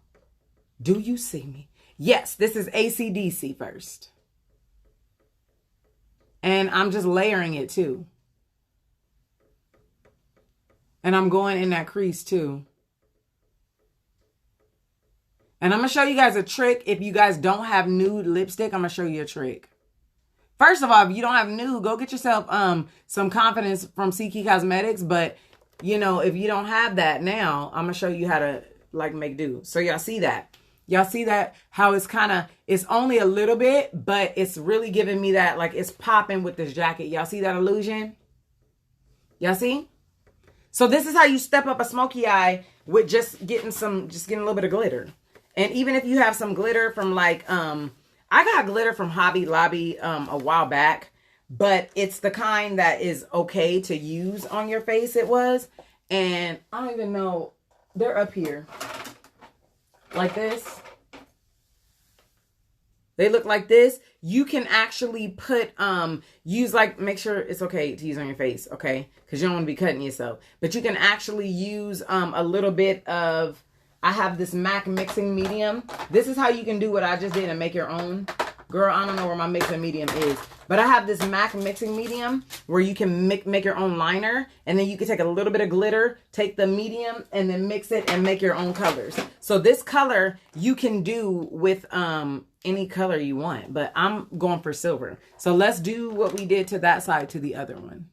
Do you see me? Yes, this is AC/DC first. And I'm just layering it too. And I'm going in that crease too. And I'm going to show you guys a trick. If you guys don't have nude lipstick, I'm going to show you a trick. First of all, if you don't have nude, go get yourself some confidence from CK Cosmetics. But, you know, if you don't have that now, I'm going to show you how to like make do. So y'all see that? Y'all see that? How it's kind of, it's only a little bit, but it's really giving me that, like it's popping with this jacket. Y'all see that illusion? Y'all see? So this is how you step up a smoky eye with just getting a little bit of glitter. And even if you have some glitter from like, I got glitter from Hobby Lobby a while back, but it's the kind that is okay to use on your face. It was. And I don't even know, they're up here. Like this. They look like this. You can actually put, use like, make sure it's okay to use on your face, okay? Because you don't want to be cutting yourself. But you can actually use a little bit of, I have this MAC mixing medium. This is how you can do what I just did and make your own. Girl, I don't know where my mixing medium is. But I have this MAC mixing medium where you can make your own liner. And then you can take a little bit of glitter, take the medium, and then mix it and make your own colors. So this color you can do with any color you want. But I'm going for silver. So let's do what we did to that side to the other one.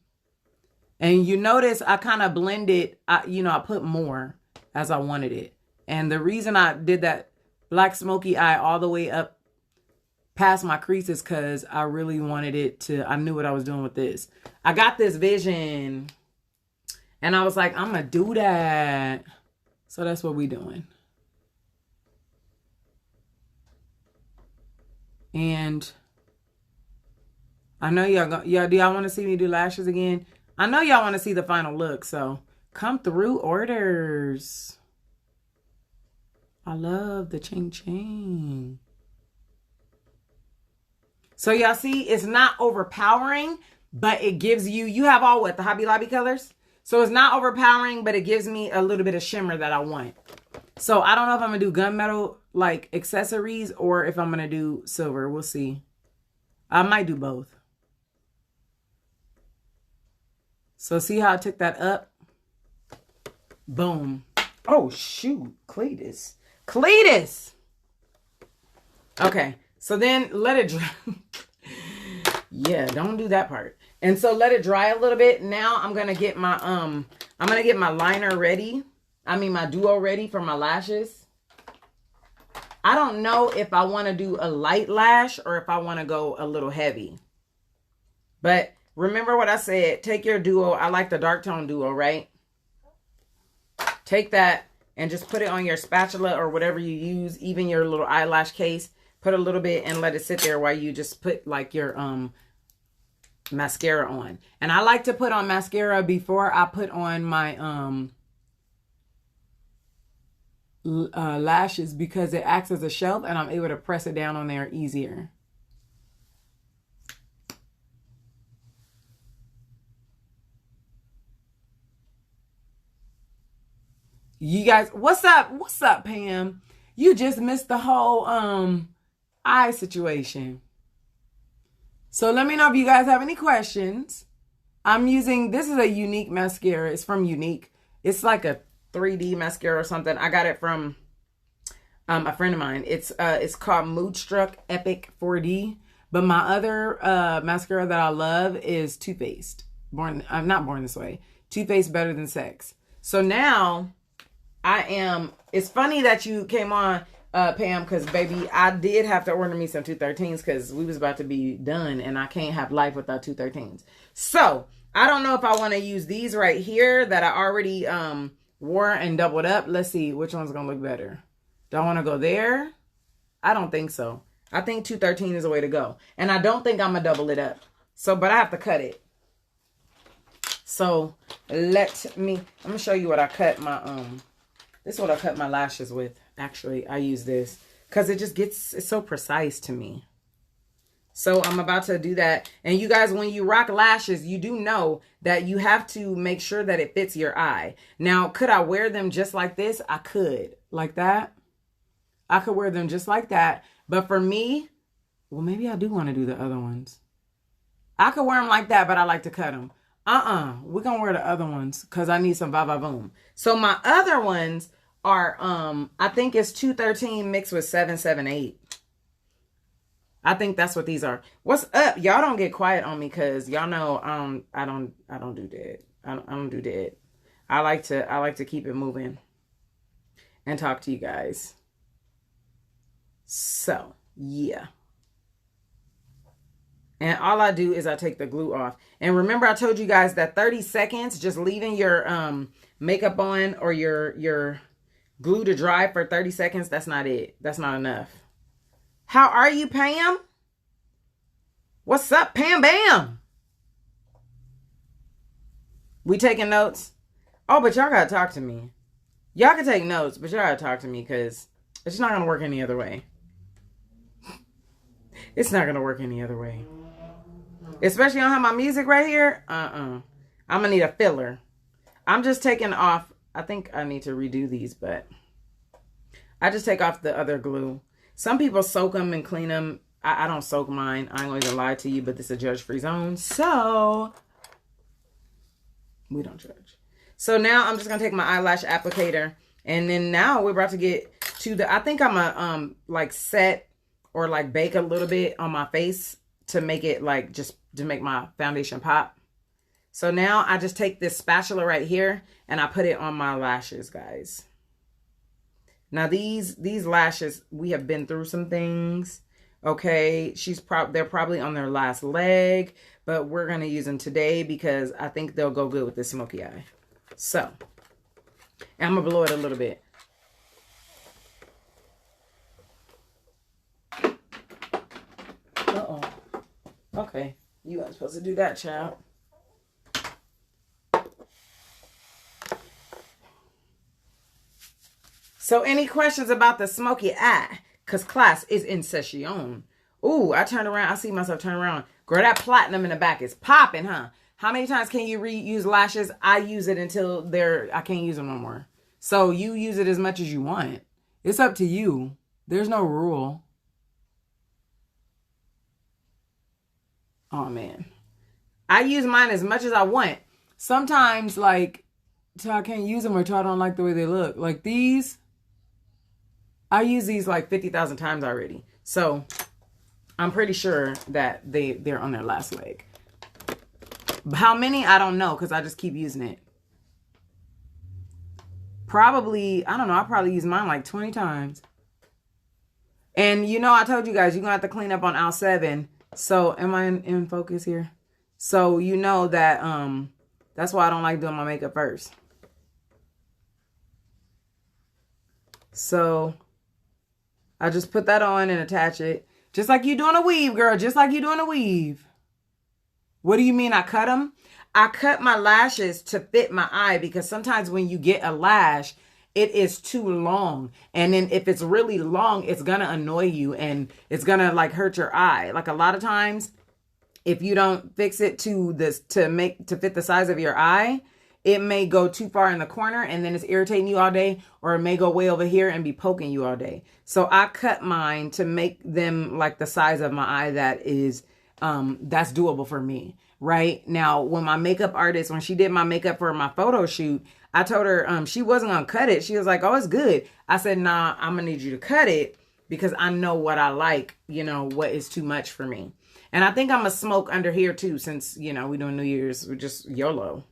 And you notice I kind of blended, I put more as I wanted it. And the reason I did that black smoky eye all the way up past my creases because I really wanted it to, I knew what I was doing with this. I got this vision and I was like, I'm going to do that. So that's what we doing. And I know do y'all want to see me do lashes again? I know y'all want to see the final look. So come through orders. I love the ching ching. So y'all see, it's not overpowering, but it gives you have all what? The Hobby Lobby colors? So it's not overpowering, but it gives me a little bit of shimmer that I want. So I don't know if I'm going to do gunmetal like accessories or if I'm going to do silver. We'll see. I might do both. So see how I took that up? Boom. Oh, shoot. Cletus. Okay. So then let it dry. Yeah, don't do that part. And so let it dry a little bit. Now I'm going to get my liner ready. I mean my duo ready for my lashes. I don't know if I want to do a light lash or if I want to go a little heavy. But remember what I said, take your duo. I like the dark tone duo, right? Take that and just put it on your spatula or whatever you use, even your little eyelash case. Put a little bit and let it sit there while you just put like your mascara on. And I like to put on mascara before I put on my lashes because it acts as a shelf and I'm able to press it down on there easier. You guys, what's up? What's up, Pam? You just missed the whole eye situation. So let me know if you guys have any questions. I'm using, this is a Unique mascara. It's from Unique. It's like a 3D mascara or something. I got it from a friend of mine. It's called Moodstruck Epic 4D. But my other mascara that I love is Too Faced. I'm not Born This Way. Too Faced Better Than Sex. So now it's funny that you came on, Pam, because baby, I did have to order me some 213s because we was about to be done and I can't have life without 213s. So I don't know if I want to use these right here that I already wore and doubled up. Let's see which one's gonna look better. Do I want to go there? I don't think so. I think 213 is the way to go. And I don't think I'm gonna double it up. So, but I have to cut it. So I'm gonna show you what I cut my this is what I cut my lashes with. Actually, I use this because it's so precise to me. So I'm about to do that. And you guys, when you rock lashes, you do know that you have to make sure that it fits your eye. Now, could I wear them just like this? I could. Like that. I could wear them just like that. But for me, well, maybe I do want to do the other ones. I could wear them like that, but I like to cut them. We're going to wear the other ones because I need some va-va-voom. So my other ones are, I think it's 213 mixed with 778. I think that's what these are. What's up? Y'all don't get quiet on me because y'all know I don't do that. I don't do that. I like to keep it moving and talk to you guys. So, yeah. And all I do is I take the glue off. And remember I told you guys that 30 seconds, just leaving your makeup on or your glue to dry for 30 seconds, that's not it. That's not enough. How are you, Pam? What's up, Pam Bam? We taking notes? Oh, but y'all gotta talk to me. Y'all can take notes, but y'all gotta talk to me because it's not gonna work any other way. It's not gonna work any other way. Especially on my music right here. I'm gonna need a filler. I'm just taking off. I think I need to redo these, but I just take off the other glue. Some people soak them and clean them. I don't soak mine. I ain't gonna even lie to you, but this is a judge-free zone. So we don't judge. So now I'm just gonna take my eyelash applicator. And then now we're about to get to the, I think I'm gonna like set or like bake a little bit on my face to make it like just to make my foundation pop. So now I just take this spatula right here and I put it on my lashes, guys. Now these lashes, we have been through some things. Okay, they're probably on their last leg, but we're gonna use them today because I think they'll go good with this smoky eye. So, and I'm gonna blow it a little bit. Uh-oh. Okay, you weren't supposed to do that, child. So any questions about the smoky eye? Because class is in session. Ooh, I turned around. I see myself turn around. Girl, that platinum in the back is popping, huh? How many times can you reuse lashes? I use it until I can't use them no more. So you use it as much as you want. It's up to you. There's no rule. Oh, man. I use mine as much as I want. Sometimes, like, till I can't use them or till I don't like the way they look. Like these, I use these like 50,000 times already. So I'm pretty sure that they're on their last leg. How many? I don't know because I just keep using it. Probably, I don't know. I probably use mine like 20 times. And you know, I told you guys, you're going to have to clean up on aisle 7. So, am I in focus here? So, you know that that's why I don't like doing my makeup first. So, I just put that on and attach it. Just like you doing a weave, girl. Just like you doing a weave. What do you mean I cut them? I cut my lashes to fit my eye because sometimes when you get a lash, it is too long. And then if it's really long, it's going to annoy you and it's going to like hurt your eye. Like a lot of times, if you don't fix it to this to fit the size of your eye, it may go too far in the corner and then it's irritating you all day, or it may go way over here and be poking you all day. So I cut mine to make them like the size of my eye that is that's doable for me. Right now, when my makeup artist, when she did my makeup for my photo shoot, I told her she wasn't gonna cut it. She was like, "Oh, it's good." I said, "Nah, I'm gonna need you to cut it because I know what I like. You know what is too much for me." And I think I'm gonna smoke under here too, since you know we're doing New Year's. We're just YOLO.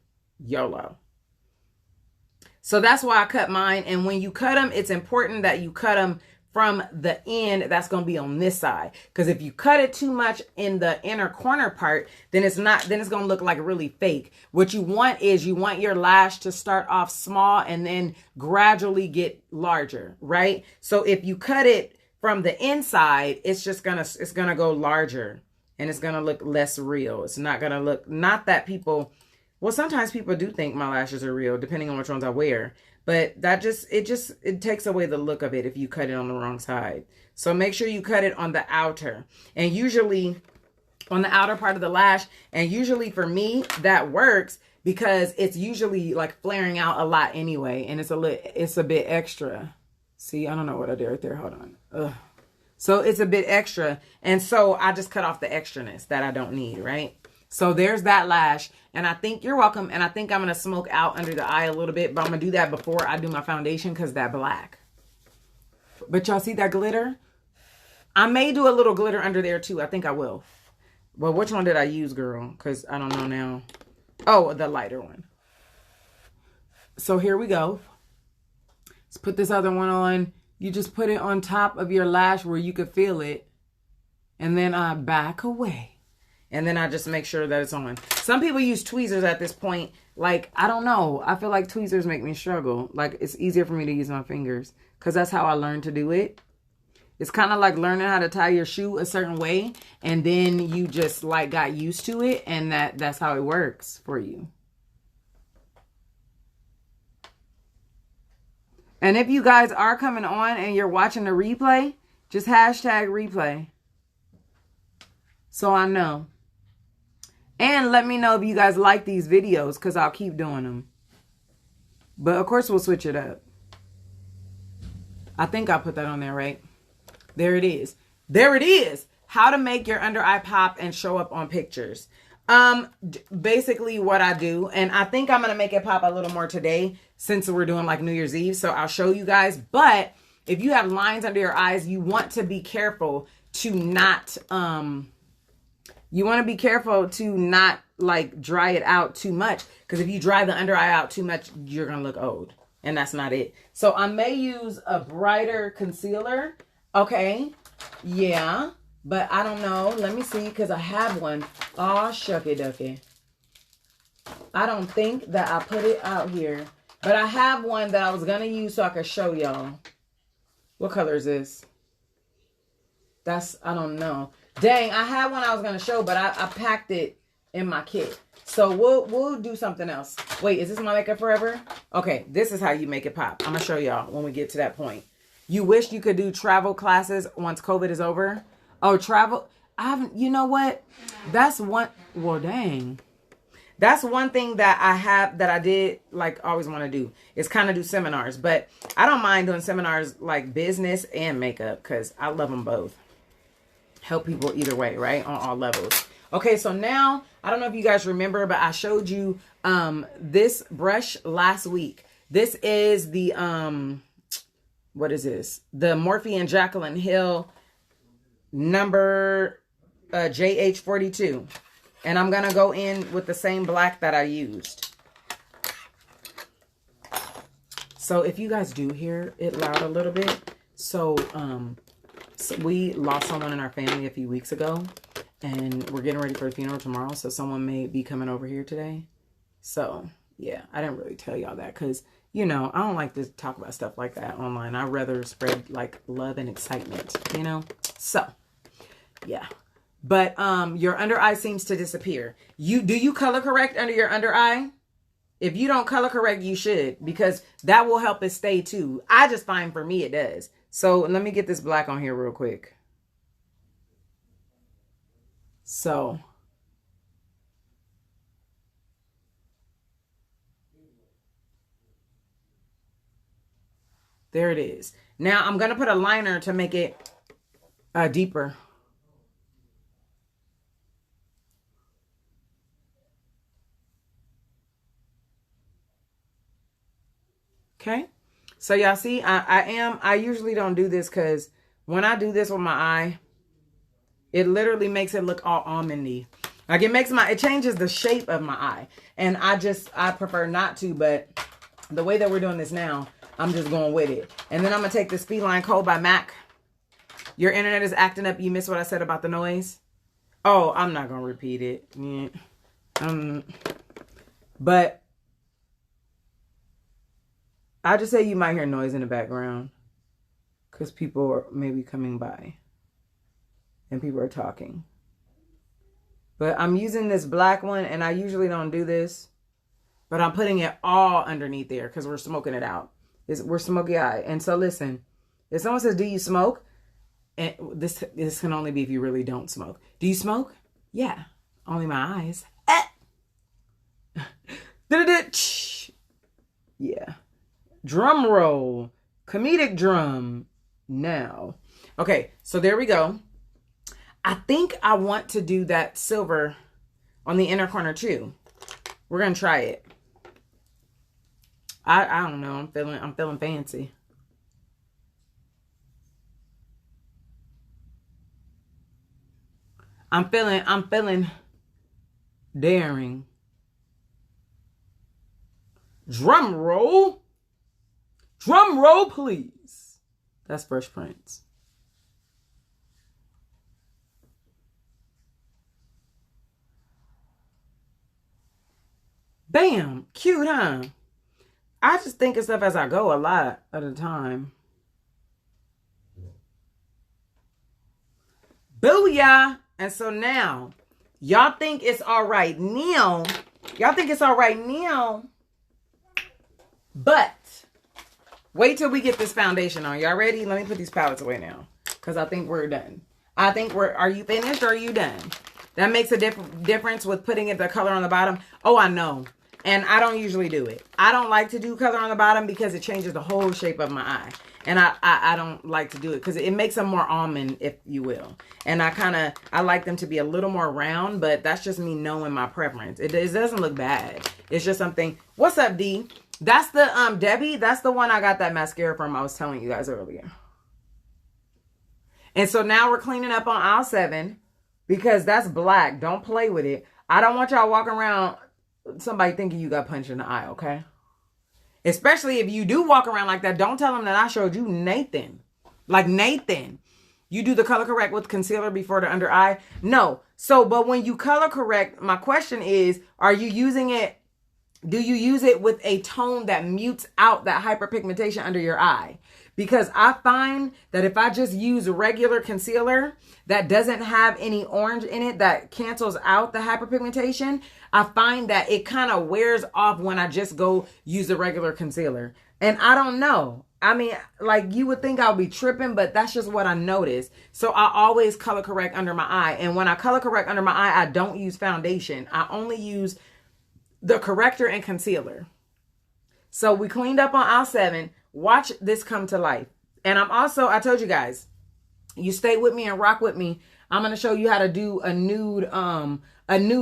So that's why I cut mine. And when you cut them, it's important that you cut them from the end that's going to be on this side. Because if you cut it too much in the inner corner part, then it's going to look like really fake. What you want is you want your lash to start off small and then gradually get larger, right? So if you cut it from the inside, it's going to go larger and it's going to look less real. It's not going to look, not that people, well, sometimes people do think my lashes are real depending on which ones I wear. But it takes away the look of it if you cut it on the wrong side. So make sure you cut it on the outer, and usually on the outer part of the lash. And usually for me, that works because it's usually like flaring out a lot anyway. And it's a bit extra. See, I don't know what I did right there. Hold on. Ugh. So it's a bit extra. And so I just cut off the extraness that I don't need, right? So there's that lash. And I think you're welcome. And I think I'm going to smoke out under the eye a little bit. But I'm going to do that before I do my foundation because that black. But y'all see that glitter? I may do a little glitter under there too. I think I will. Well, which one did I use, girl? Because I don't know now. Oh, the lighter one. So here we go. Let's put this other one on. You just put it on top of your lash where you could feel it. And then I back away. And then I just make sure that it's on. Some people use tweezers at this point. Like, I don't know. I feel like tweezers make me struggle. Like, it's easier for me to use my fingers. Because that's how I learned to do it. It's kind of like learning how to tie your shoe a certain way. And then you just, like, got used to it. And that's how it works for you. And if you guys are coming on and you're watching the replay, just hashtag replay. So I know. And let me know if you guys like these videos because I'll keep doing them. But of course we'll switch it up. I think I put that on there, right? There it is. There it is. How to make your under eye pop and show up on pictures. Basically what I do, and I think I'm going to make it pop a little more today since we're doing like New Year's Eve. So I'll show you guys. But if you have lines under your eyes, you want to be careful to not, like dry it out too much. Because if you dry the under eye out too much, you're going to look old. And that's not it. So I may use a brighter concealer. Okay. Yeah. But I don't know. Let me see. Because I have one. Aw, shucky ducky. I don't think that I put it out here. But I have one that I was going to use so I could show y'all. What color is this? I don't know. Dang, I had one I was going to show, but I packed it in my kit. So we'll do something else. Wait, is this my Makeup Forever? Okay, this is how you make it pop. I'm going to show y'all when we get to that point. You wish you could do travel classes once COVID is over? Oh, travel. You know what? That's one. Well, dang. That's one thing that I did like always want to do is kind of do seminars. But I don't mind doing seminars like business and makeup because I love them both. Help people either way, right? On all levels. Okay, so now, I don't know if you guys remember, but I showed you this brush last week. This is the, what is this? The Morphe and Jaclyn Hill number JH42. And I'm going to go in with the same black that I used. So if you guys do hear it loud a little bit, so we lost someone in our family a few weeks ago, and we're getting ready for the funeral tomorrow, so someone may be coming over here today. So yeah, I didn't really tell y'all that because, you know, I don't like to talk about stuff like that online. I'd rather spread like love and excitement, you know? So yeah. But your under eye seems to disappear. Do you color correct under your under eye? If you don't color correct, you should, because that will help it stay too. I just find for me it does. So let me get this black on here real quick. So there it is. Now I'm going to put a liner to make it deeper. Okay, so y'all see, I usually don't do this because when I do this with my eye, it literally makes it look all almondy. Like it changes the shape of my eye. And I prefer not to, but the way that we're doing this now, I'm just going with it. And then I'm going to take this Feline Coat by MAC. Your internet is acting up. You missed what I said about the noise? Oh, I'm not going to repeat it. Yeah. But I just say you might hear noise in the background because people are maybe coming by and people are talking. But I'm using this black one, and I usually don't do this, but I'm putting it all underneath there because we're smoking it out. We're Smoky Eye. And so listen, if someone says, do you smoke? And this can only be if you really don't smoke. Do you smoke? Yeah. Only my eyes. Yeah. Drum roll. Comedic drum. Now. Okay, so there we go. I think I want to do that silver on the inner corner too. We're going to try it. I don't know. I'm feeling fancy. I'm feeling daring. Drum roll. Drum roll, please. That's Fresh Prince. Bam. Cute, huh? I just think of stuff as I go a lot at a time. Booyah. And so now, y'all think it's all right now. Y'all think it's all right now. But wait till we get this foundation on. Y'all ready? Let me put these palettes away now, because I think we're done. Are you finished or are you done? That makes a difference with putting the color on the bottom. Oh, I know. And I don't usually do it. I don't like to do color on the bottom because it changes the whole shape of my eye. And I don't like to do it because it makes them more almond, if you will. And I like them to be a little more round, but that's just me knowing my preference. It doesn't look bad. It's just something. What's up, D? That's the, Debbie, that's the one I got that mascara from I was telling you guys earlier. And so now we're cleaning up on aisle 7 because that's black. Don't play with it. I don't want y'all walking around somebody thinking you got punched in the eye, okay? Especially if you do walk around like that, don't tell them that I showed you Nathan. Like Nathan. You do the color correct with concealer before the under eye? No. So, but when you color correct, my question is, are you using it, do you use it with a tone that mutes out that hyperpigmentation under your eye? Because I find that if I just use regular concealer that doesn't have any orange in it that cancels out the hyperpigmentation, I find that it kind of wears off when I just go use the regular concealer. And I don't know. I mean, like you would think I would be tripping, but that's just what I noticed. So I always color correct under my eye. And when I color correct under my eye, I don't use foundation. I only use the corrector and concealer. So we cleaned up on aisle 7. Watch this come to life. And I told you guys, you stay with me and rock with me. I'm going to show you how to do a nude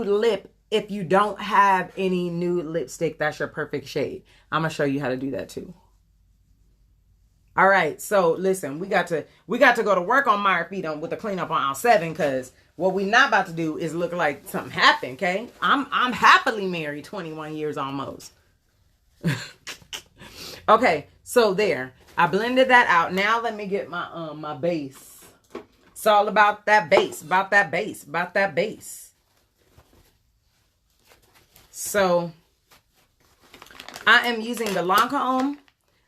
lip. If you don't have any nude lipstick, that's your perfect shade. I'm going to show you how to do that too. All right, so listen, we got to go to work on my feet on with the cleanup on aisle 7, because what we not about to do is look like something happened. Okay, I'm happily married, 21 years almost. Okay, so there, I blended that out. Now let me get my my base. It's all about that base, about that base, about that base. So I am using the Lancome.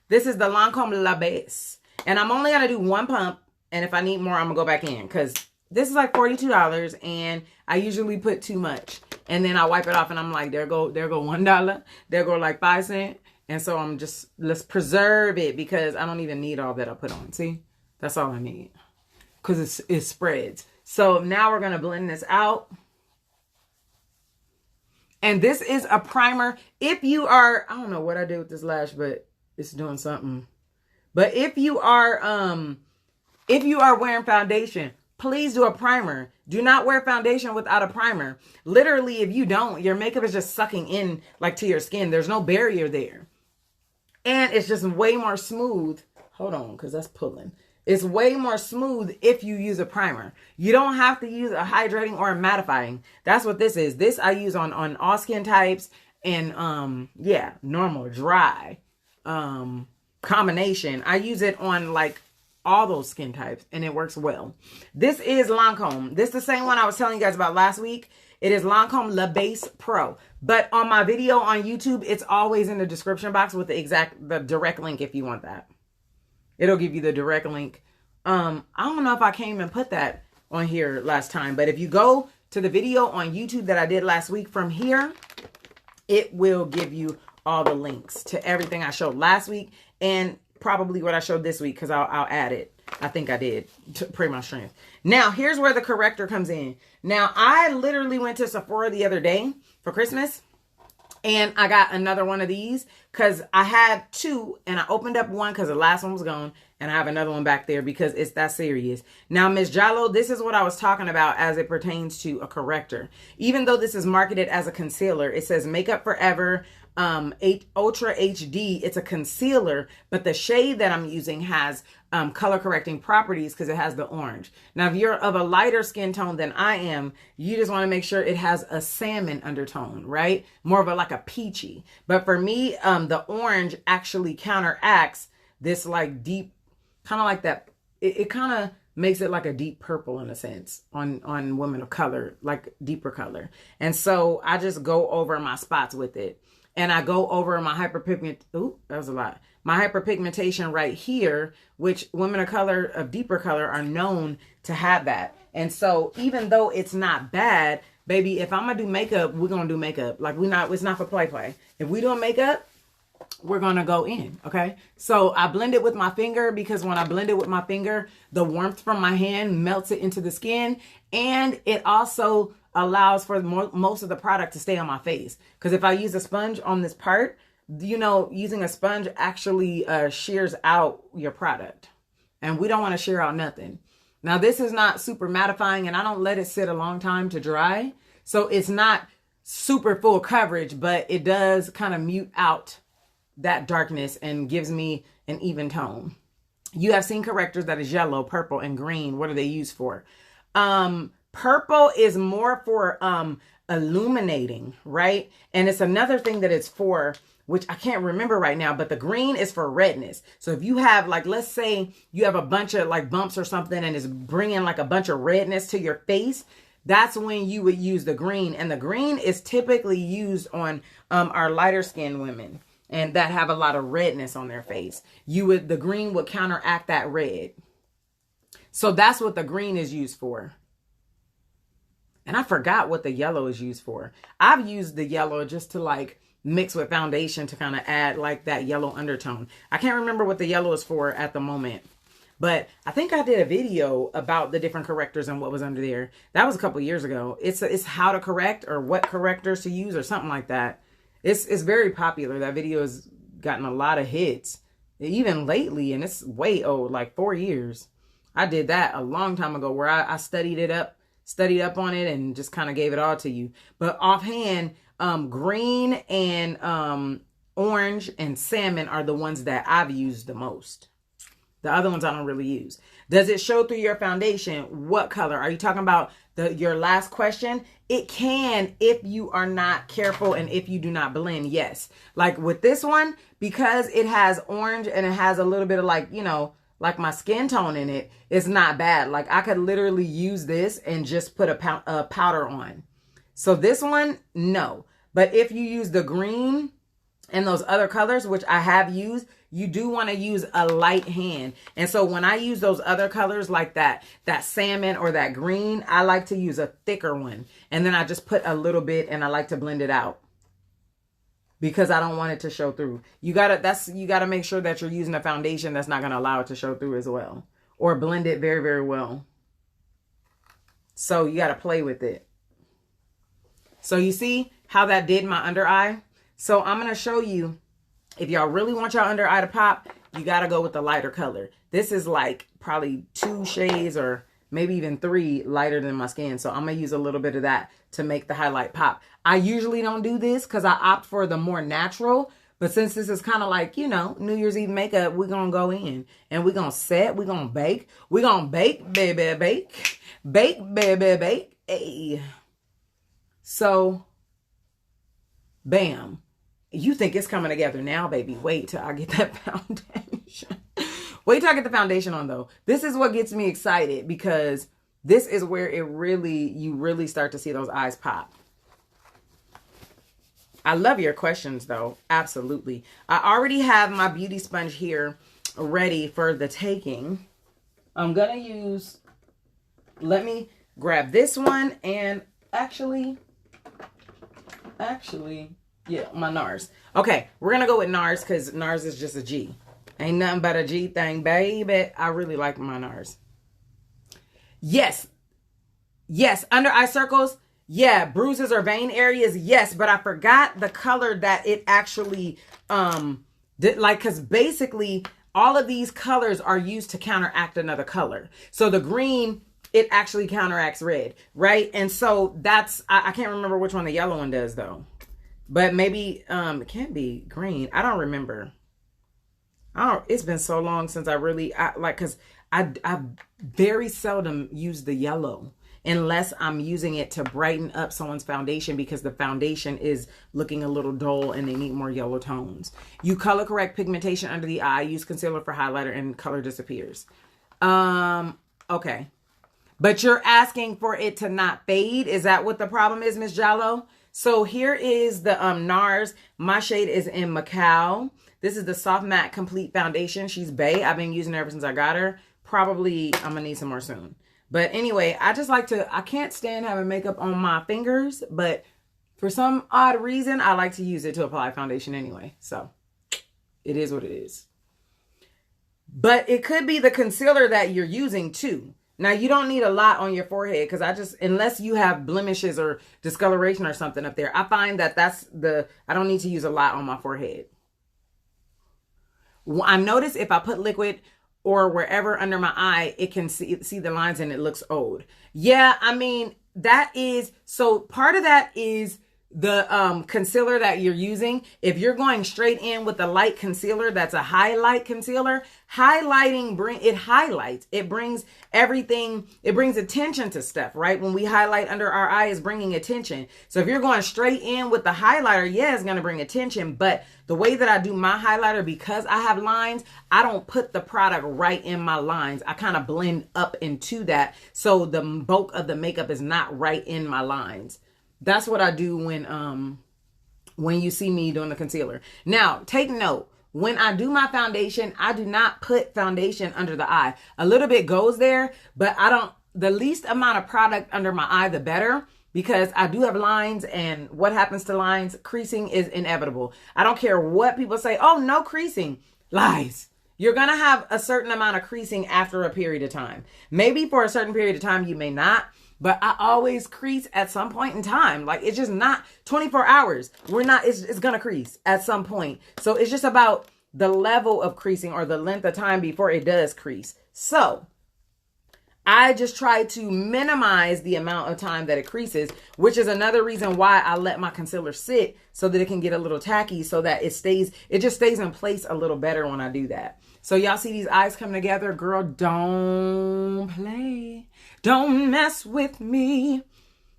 This is the Lancome the Base. And I'm only going to do one pump. And if I need more, I'm going to go back in. Because this is like $42. And I usually put too much. And then I wipe it off. And I'm like, there go $1. There go like 5 cents. And so I'm just, let's preserve it. Because I don't even need all that I put on. See? That's all I need. Because it spreads. So now we're going to blend this out. And this is a primer. If you are, I don't know what I did with this lash, but it's doing something. But if you are wearing foundation, please do a primer. Do not wear foundation without a primer. Literally, if you don't, your makeup is just sucking in like to your skin. There's no barrier there. And it's just way more smooth. Hold on, because that's pulling. It's way more smooth if you use a primer. You don't have to use a hydrating or a mattifying. That's what this is. This I use on all skin types and yeah, normal, dry, combination. I use it on like all those skin types and it works well. This is Lancome. This is the same one I was telling you guys about last week. It is Lancome the Base Pro. But on my video on YouTube, it's always in the description box with the direct link if you want that. It'll give you the direct link. I don't know if I came and put that on here last time, but if you go to the video on YouTube that I did last week from here, it will give you all the links to everything I showed last week and probably what I showed this week because I'll add it. I think I did to Pray My Strength. Now, here's where the corrector comes in. Now, I literally went to Sephora the other day for Christmas. And I got another one of these because I had 2 and I opened up one because the last one was gone. And I have another one back there because it's that serious. Now, Miss Jallo, this is what I was talking about as it pertains to a corrector. Even though this is marketed as a concealer, it says Makeup Forever Ultra HD. It's a concealer, but the shade that I'm using has color correcting properties because it has the orange. Now, if you're of a lighter skin tone than I am, you just want to make sure it has a salmon undertone, right? More of a like a peachy. But for me, the orange actually counteracts this like deep, kind of like that. It kind of makes it like a deep purple in a sense on women of color, like deeper color. And so I just go over my spots with it. And I go over my my hyperpigmentation right here, which women of color, of deeper color, are known to have that. And so even though it's not bad, baby, if I'm gonna do makeup, we're gonna do makeup. Like it's not for play. If we doing makeup, we're gonna go in, okay? So I blend it with my finger because when I blend it with my finger, the warmth from my hand melts it into the skin, and it also allows for most of the product to stay on my face. Because if I use a sponge on this part, you know, using a sponge actually shears out your product. And we don't want to shear out nothing. Now, this is not super mattifying, and I don't let it sit a long time to dry. So it's not super full coverage, but it does kind of mute out that darkness and gives me an even tone. You have seen correctors that is yellow, purple, and green. What are they used for? Purple is more for illuminating, right? And it's another thing that it's for, which I can't remember right now, but the green is for redness. So if you have, like, let's say you have a bunch of like bumps or something and it's bringing like a bunch of redness to your face, that's when you would use the green. And the green is typically used on our lighter skinned women and that have a lot of redness on their face. The green would counteract that red. So that's what the green is used for. And I forgot what the yellow is used for. I've used the yellow just to like mix with foundation to kind of add like that yellow undertone. I can't remember what the yellow is for at the moment. But I think I did a video about the different correctors and what was under there. That was a couple years ago. It's how to correct or what correctors to use or something like that. It's very popular. That video has gotten a lot of hits. Even lately, and it's way old, like 4 years. I did that a long time ago where I studied up on it and just kind of gave it all to you. But offhand, green and orange and salmon are the ones that I've used the most. The other ones I don't really use. Does it show through your foundation? What color? Are you talking about your last question? It can if you are not careful and if you do not blend, yes. Like with this one, because it has orange and it has a little bit of like, you know, like my skin tone in it, it's not bad. Like I could literally use this and just put a powder on. So this one, no. But if you use the green and those other colors, which I have used, you do want to use a light hand. And so when I use those other colors like that salmon or that green, I like to use a thicker one. And then I just put a little bit and I like to blend it out because I don't want it to show through. You gotta make sure that you're using a foundation that's not going to allow it to show through as well, or blend it very, very well. So you got to play with it. So you see how that did my under eye? So I'm going to show you, if y'all really want your under eye to pop, you got to go with the lighter color. This is like probably 2 shades or maybe even 3 lighter than my skin. So I'm going to use a little bit of that to make the highlight pop. I usually don't do this because I opt for the more natural. But since this is kind of like, you know, New Year's Eve makeup, we're going to go in and we're going to set, we're going to bake. We're going to bake, baby, bake. Bake, baby, bake. Hey. So, bam. You think it's coming together now, baby. Wait till I get that foundation. Wait till I get the foundation on, though. This is what gets me excited because this is where you really start to see those eyes pop. I love your questions, though. Absolutely. I already have my beauty sponge here ready for the taking. I'm going to use, let me grab this one and actually, yeah, my NARS. Okay, we're going to go with NARS because NARS is just a G. Ain't nothing but a G thing, baby. I really like my NARS. Yes. Yes, under eye circles. Yeah, bruises or vein areas. Yes, but I forgot the color that it actually, did, like, because basically all of these colors are used to counteract another color. So the green, it actually counteracts red, right? And so that's, I can't remember which one the yellow one does though. But maybe it can't be green. I don't remember. It's been so long since because I very seldom use the yellow unless I'm using it to brighten up someone's foundation because the foundation is looking a little dull and they need more yellow tones. You color correct pigmentation under the eye, use concealer for highlighter, and color disappears. Okay. But you're asking for it to not fade. Is that what the problem is, Miss Jallo? So here is the NARS. My shade is in Macau. This is the Soft Matte Complete Foundation. She's bae. I've been using her ever since I got her. Probably I'm going to need some more soon. But anyway, I can't stand having makeup on my fingers. But for some odd reason, I like to use it to apply foundation anyway. So it is what it is. But it could be the concealer that you're using too. Now, you don't need a lot on your forehead because unless you have blemishes or discoloration or something up there, I find that I don't need to use a lot on my forehead. I notice if I put liquid or wherever under my eye, it can see the lines and it looks old. Yeah, I mean, so part of that is the concealer that you're using. If you're going straight in with a light concealer that's a highlight concealer, it highlights. It brings everything, it brings attention to stuff, right? When we highlight under our eye, is bringing attention. So if you're going straight in with the highlighter, yeah, it's going to bring attention. But the way that I do my highlighter, because I have lines, I don't put the product right in my lines. I kind of blend up into that. So the bulk of the makeup is not right in my lines. That's what I do when you see me doing the concealer. Now, take note. When I do my foundation, I do not put foundation under the eye. A little bit goes there, but the least amount of product under my eye, the better, because I do have lines, and what happens to lines? Creasing is inevitable. I don't care what people say. Oh, no creasing. Lies. You're going to have a certain amount of creasing after a period of time. Maybe for a certain period of time, you may not. But I always crease at some point in time. Like, it's just not 24 hours. It's going to crease at some point. So it's just about the level of creasing or the length of time before it does crease. So I just try to minimize the amount of time that it creases, which is another reason why I let my concealer sit so that it can get a little tacky, so that it just stays in place a little better when I do that. So y'all see these eyes come together? Girl, don't play. Don't mess with me.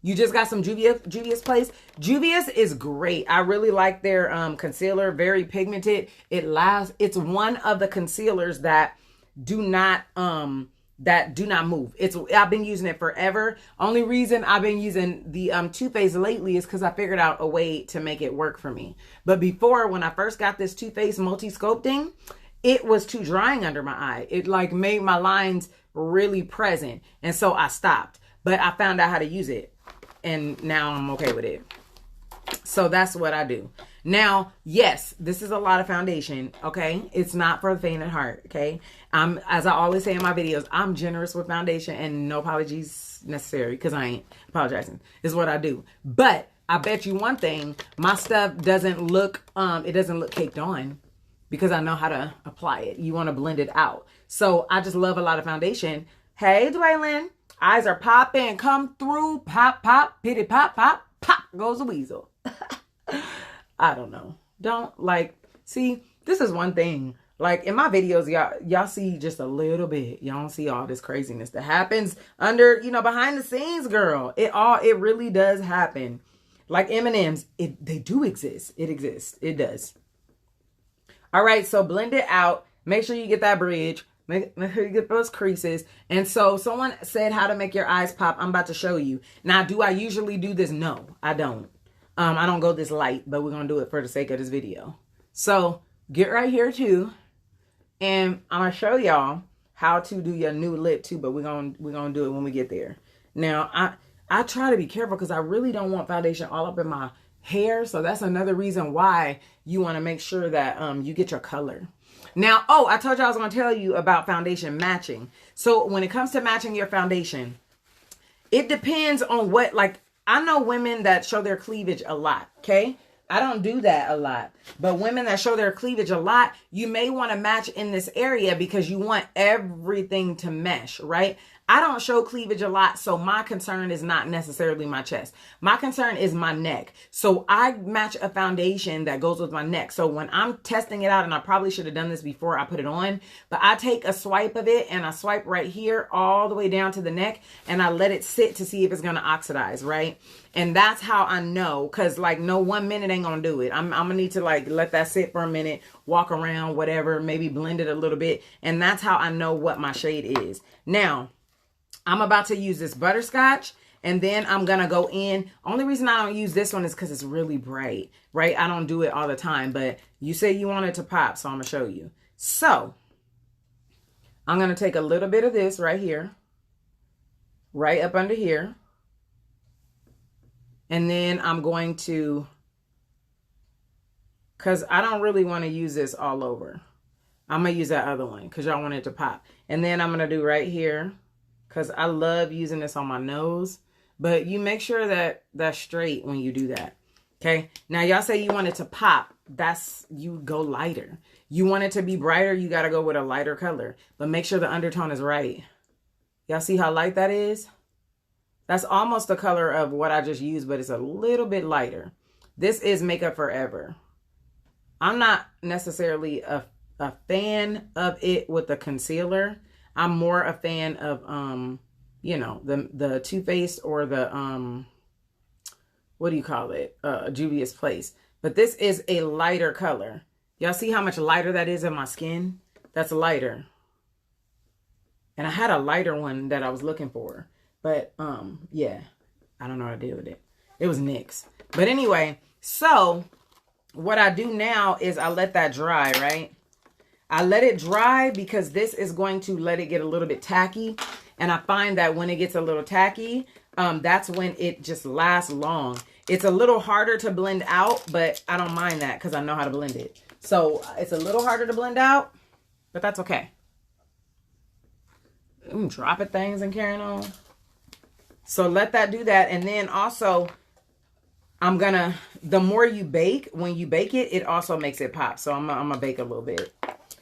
You just got some Juvia's Place. Juvia's is great. I really like their concealer, very pigmented. It lasts. It's one of the concealers that do not move. I've been using it forever. Only reason I've been using the Too Faced lately is because I figured out a way to make it work for me. But before, when I first got this Too Faced Multi Sculpting, it was too drying under my eye. It like made my lines really present, and so I stopped. But I found out how to use it, and now I'm okay with it. So that's what I do. Now, yes, this is a lot of foundation, okay? It's not for the faint of heart, okay? As I always say in my videos, I'm generous with foundation and no apologies necessary, because I ain't apologizing. It's what I do. But I bet you one thing, my stuff doesn't look, it doesn't look caked on, because I know how to apply it. You want to blend it out. So I just love a lot of foundation. Hey, Dwaylin, eyes are popping, come through, pop, pop, pitty, pop, pop, pop goes the weasel. I don't know. See, this is one thing. Like in my videos, y'all see just a little bit. Y'all don't see all this craziness that happens under, behind the scenes, girl. It really does happen. Like M&Ms, they do exist. It exists. It does. All right, so blend it out. Make sure you get that bridge. Make sure you get those creases. And so someone said how to make your eyes pop. I'm about to show you. Now, do I usually do this? No, I don't. I don't go this light, but we're going to do it for the sake of this video. So get right here too. And I'm going to show y'all how to do your new lip too, but we're going to do it when we get there. Now, I try to be careful because I really don't want foundation all up in my hair. So that's another reason why you want to make sure that you get your color. Now, I told you I was going to tell you about foundation matching. So when it comes to matching your foundation, it depends on what, like, I know women that show their cleavage a lot, okay? I don't do that a lot. But women that show their cleavage a lot, you may want to match in this area because you want everything to mesh, right? I don't show cleavage a lot, so my concern is not necessarily my chest. My concern is my neck. So I match a foundation that goes with my neck. So when I'm testing it out, and I probably should have done this before I put it on, but I take a swipe of it and I swipe right here all the way down to the neck and I let it sit to see if it's going to oxidize, right? And that's how I know, because like no 1 minute ain't going to do it. I'm going to need to like let that sit for a minute, walk around, whatever, maybe blend it a little bit. And that's how I know what my shade is. Now, I'm about to use this butterscotch, and then I'm going to go in. Only reason I don't use this one is because it's really bright, right? I don't do it all the time, but you say you want it to pop, so I'm going to show you. So I'm going to take a little bit of this right here, right up under here. And then I'm going to, because I don't really want to use this all over. I'm going to use that other one because y'all want it to pop. And then I'm going to do right here, because I love using this on my nose. But you make sure that that's straight when you do that. Okay. Now, y'all say you want it to pop. You go lighter. You want it to be brighter, you got to go with a lighter color. But make sure the undertone is right. Y'all see how light that is? That's almost the color of what I just used, but it's a little bit lighter. This is Makeup Forever. I'm not necessarily a fan of it with the concealer. I'm more a fan of, the Too Faced or the, what do you call it? Juvia's Place. But this is a lighter color. Y'all see how much lighter that is in my skin? That's lighter. And I had a lighter one that I was looking for. But, yeah, I don't know what I did with it. It was NYX. But anyway, so what I do now is I let that dry, right? I let it dry because this is going to let it get a little bit tacky. And I find that when it gets a little tacky, that's when it just lasts long. It's a little harder to blend out, but I don't mind that because I know how to blend it. So it's a little harder to blend out, but that's okay. I'm dropping things and carrying on. So let that do that. And then also, the more you bake, when you bake it, it also makes it pop. So I'm going to bake a little bit.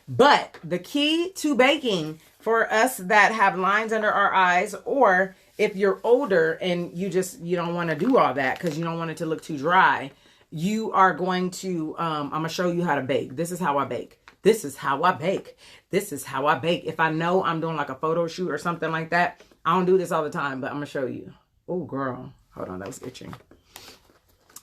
But the key to baking for us that have lines under our eyes, or if you're older and you don't want to do all that because you don't want it to look too dry, you are going to, I'm going to show you how to bake. This is how I bake. This is how I bake. This is how I bake. If I know I'm doing like a photo shoot or something like that, I don't do this all the time, but I'm going to show you. Oh, girl. Hold on. That was itching.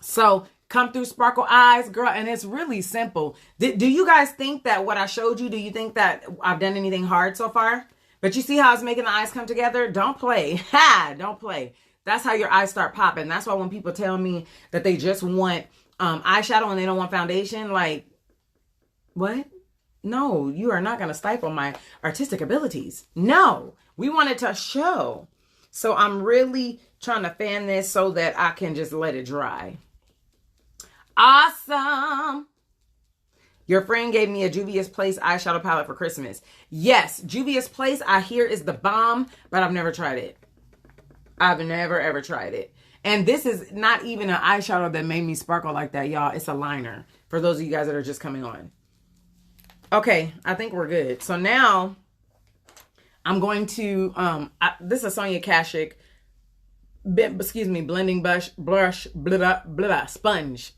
So come through Sparkle Eyes, girl. And it's really simple. Do you guys think that what I showed you, do you think that I've done anything hard so far? But you see how it's making the eyes come together? Don't play. Ha! Don't play. That's how your eyes start popping. That's why when people tell me that they just want eyeshadow and they don't want foundation, like, what? No, you are not going to stifle my artistic abilities. No, we want it to show. So I'm really trying to fan this so that I can just let it dry. Awesome. Your friend gave me a Juvia's Place eyeshadow palette for Christmas. Yes, Juvia's Place I hear is the bomb, but I've never tried it. I've never ever tried it. And this is not even an eyeshadow that made me sparkle like that, y'all. It's a liner for those of you guys that are just coming on. Okay, I think we're good. So now I'm going to, this is Sonia Kashuk, blending brush, blah, blah, sponge.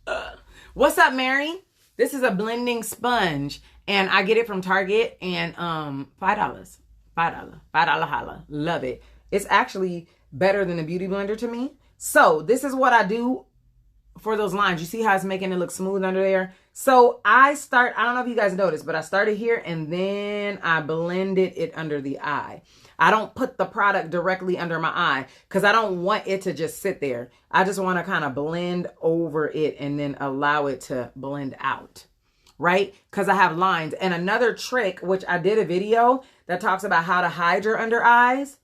What's up, Mary? This is a blending sponge, and I get it from Target, and $5. $5 holla. Love it. It's actually better than a beauty blender to me. So this is what I do for those lines. You see how it's making it look smooth under there? So I don't know if you guys noticed, but I started here and then I blended it under the eye. I don't put the product directly under my eye because I don't want it to just sit there. I just want to kind of blend over it and then allow it to blend out, right? Because I have lines. And another trick, which I did a video that talks about how to hide your under eyes,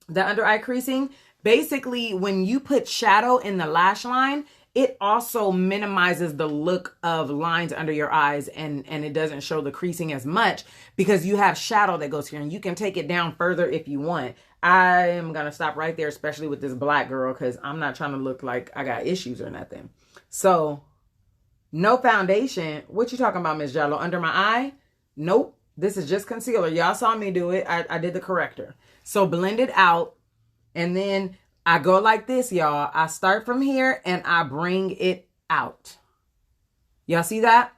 the under eye creasing. Basically, when you put shadow in the lash line, it also minimizes the look of lines under your eyes, and it doesn't show the creasing as much because you have shadow that goes here, and you can take it down further if you want. I am going to stop right there, especially with this black girl, because I'm not trying to look like I got issues or nothing. So, no foundation. What you talking about, Miss Jello? Under my eye? Nope. This is just concealer. Y'all saw me do it. I did the corrector. So, blend it out, and then I go like this, y'all. I start from here and I bring it out. Y'all see that?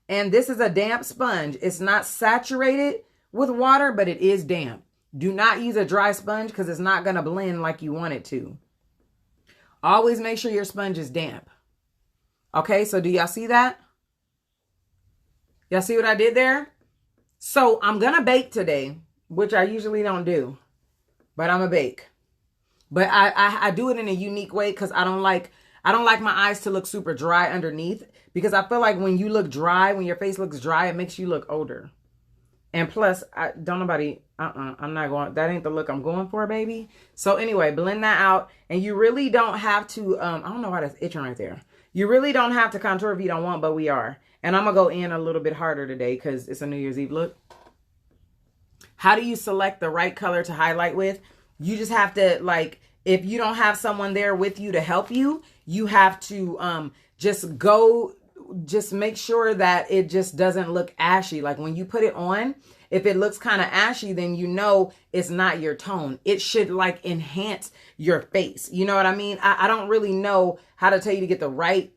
And this is a damp sponge. It's not saturated with water, but it is damp. Do not use a dry sponge because it's not going to blend like you want it to. Always make sure your sponge is damp. Okay, so do y'all see that? Y'all see what I did there? So I'm going to bake today, which I usually don't do, but I'm going to bake. But I do it in a unique way because I don't like my eyes to look super dry underneath, because I feel like when you look dry, when your face looks dry, it makes you look older. And plus, I'm not going, that ain't the look I'm going for, baby. So anyway, blend that out. And you really don't have to, I don't know why that's itching right there. You really don't have to contour if you don't want, but we are. And I'm going to go in a little bit harder today because it's a New Year's Eve look. How do you select the right color to highlight with? You just have to, like, if you don't have someone there with you to help you, you have to just make sure that it just doesn't look ashy. Like when you put it on, if it looks kind of ashy, then you know it's not your tone. It should like enhance your face. You know what I mean? I don't really know how to tell you to get the right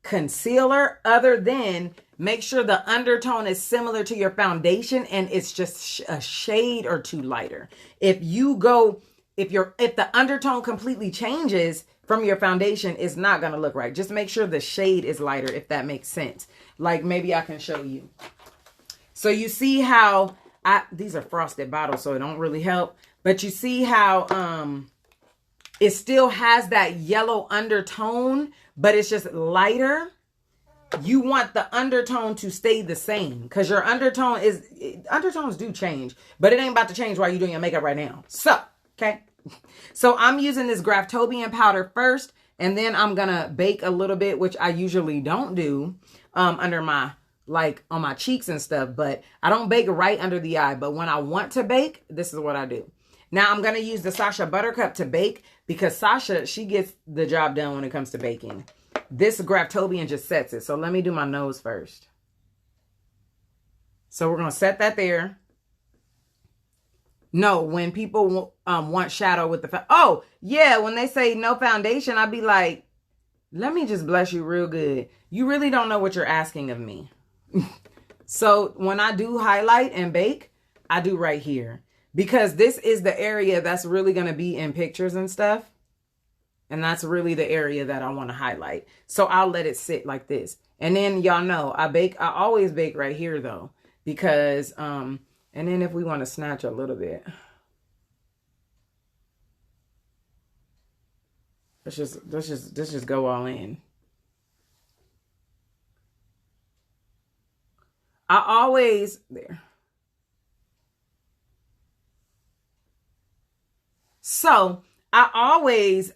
concealer other than make sure the undertone is similar to your foundation and it's just a shade or two lighter. If the undertone completely changes from your foundation, it's not going to look right. Just make sure the shade is lighter, if that makes sense. Like maybe I can show you. So you see how these are frosted bottles, so it don't really help, but you see how it still has that yellow undertone, but it's just lighter. You want the undertone to stay the same because your undertones do change, but it ain't about to change while you're doing your makeup right now. So, okay. So I'm using this Graftobian powder first, and then I'm going to bake a little bit, which I usually don't do under my, like on my cheeks and stuff, but I don't bake right under the eye. But when I want to bake, this is what I do. Now I'm going to use the Sasha Buttercup to bake because Sasha, she gets the job done when it comes to baking. This Graftobian just sets it. So let me do my nose first. So we're going to set that there. No, when people want shadow with the oh yeah, when they say no foundation, I'd be like, let me just bless you real good. You really don't know what you're asking of me. So when I do highlight and bake, I do right here because this is the area that's really going to be in pictures and stuff. And that's really the area that I want to highlight. So I'll let it sit like this. And then y'all know I always bake right here though, because, and then if we want to snatch a little bit, let's just go all in. I always, there. So I always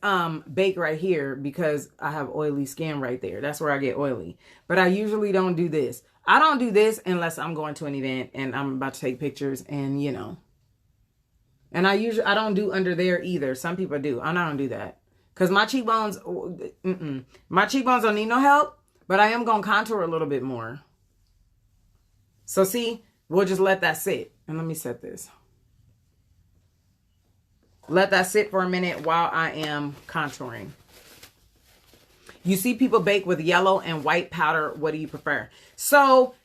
bake right here because I have oily skin right there. That's where I get oily. But I usually don't do this. I don't do this unless I'm going to an event and I'm about to take pictures and, you know. And I don't do under there either. Some people do. I don't do that. Because my cheekbones, my cheekbones don't need no help. But I am going to contour a little bit more. So see, we'll just let that sit. And let me set this. Let that sit for a minute while I am contouring. You see people bake with yellow and white powder. What do you prefer? So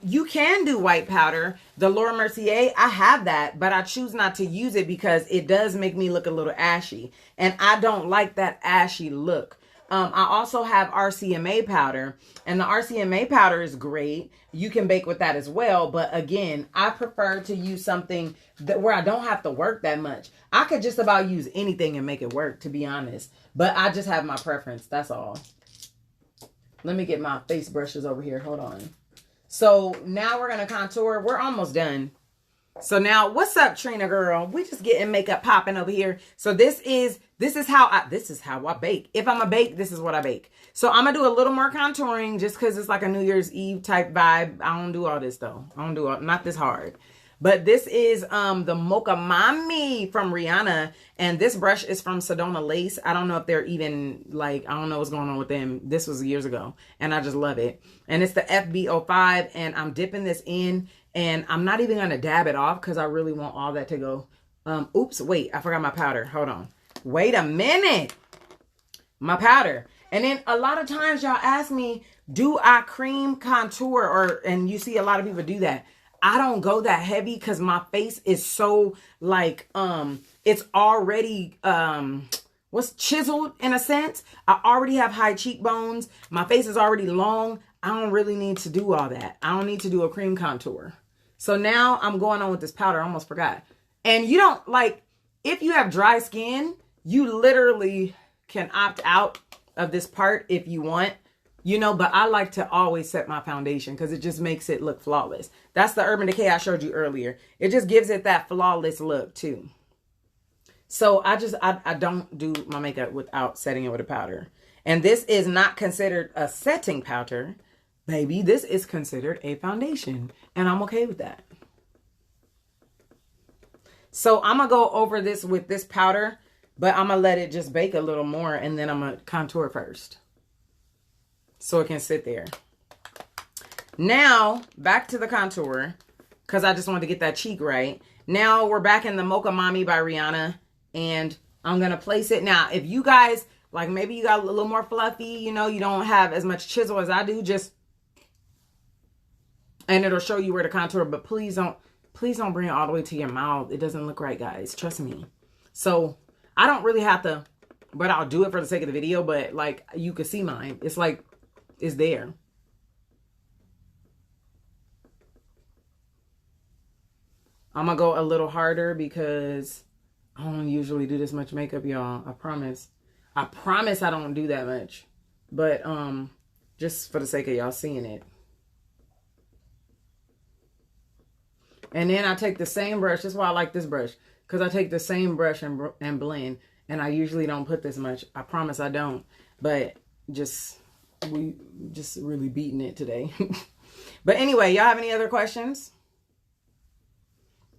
you can do white powder. The Laura Mercier, I have that, but I choose not to use it because it does make me look a little ashy. And I don't like that ashy look. I also have RCMA powder, and the RCMA powder is great. You can bake with that as well. But again, I prefer to use something where I don't have to work that much. I could just about use anything and make it work, to be honest. But I just have my preference. That's all. Let me get my face brushes over here. Hold on. So now we're going to contour. We're almost done. So now, what's up, Trina girl? We just getting makeup popping over here. So this is how I bake. If I'm a bake, this is what I bake. So I'm gonna do a little more contouring just because it's like a New Year's Eve type vibe. I don't do all this though. I don't do all, not this hard. But this is the Mocha Mami from Rihanna, and this brush is from Sedona Lace. I don't know if they're even like, I don't know what's going on with them. This was years ago, and I just love it. And it's the FB05, and I'm dipping this in. And I'm not even going to dab it off because I really want all that to go. Oops, wait, I forgot my powder. Hold on. Wait a minute. My powder. And then a lot of times y'all ask me, do I cream contour? And you see a lot of people do that. I don't go that heavy because my face is so like, it's already, what's chiseled in a sense. I already have high cheekbones. My face is already long. I don't really need to do all that. I don't need to do a cream contour. So now I'm going on with this powder. I almost forgot. And you don't like, if you have dry skin, you literally can opt out of this part if you want, you know, but I like to always set my foundation because it just makes it look flawless. That's the Urban Decay I showed you earlier. It just gives it that flawless look too. So I don't do my makeup without setting it with a powder. And this is not considered a setting powder. Baby, this is considered a foundation, and I'm okay with that. So I'm going to go over this with this powder, but I'm going to let it just bake a little more, and then I'm going to contour first so it can sit there. Now, back to the contour, because I just wanted to get that cheek right. Now, we're back in the Mocha Mami by Rihanna, and I'm going to place it. Now, if you guys, like maybe you got a little more fluffy, you know, you don't have as much chisel as I do, just... And it'll show you where to contour, but please don't bring it all the way to your mouth. It doesn't look right, guys. Trust me. So I don't really have to, but I'll do it for the sake of the video. But like, you can see mine. It's like, it's there. I'm going to go a little harder because I don't usually do this much makeup, y'all. I promise. I promise I don't do that much. But just for the sake of y'all seeing it. And then I take the same brush. That's why I like this brush. Because I take the same brush and blend. And I usually don't put this much. I promise I don't. But we just really beating it today. But anyway, y'all have any other questions?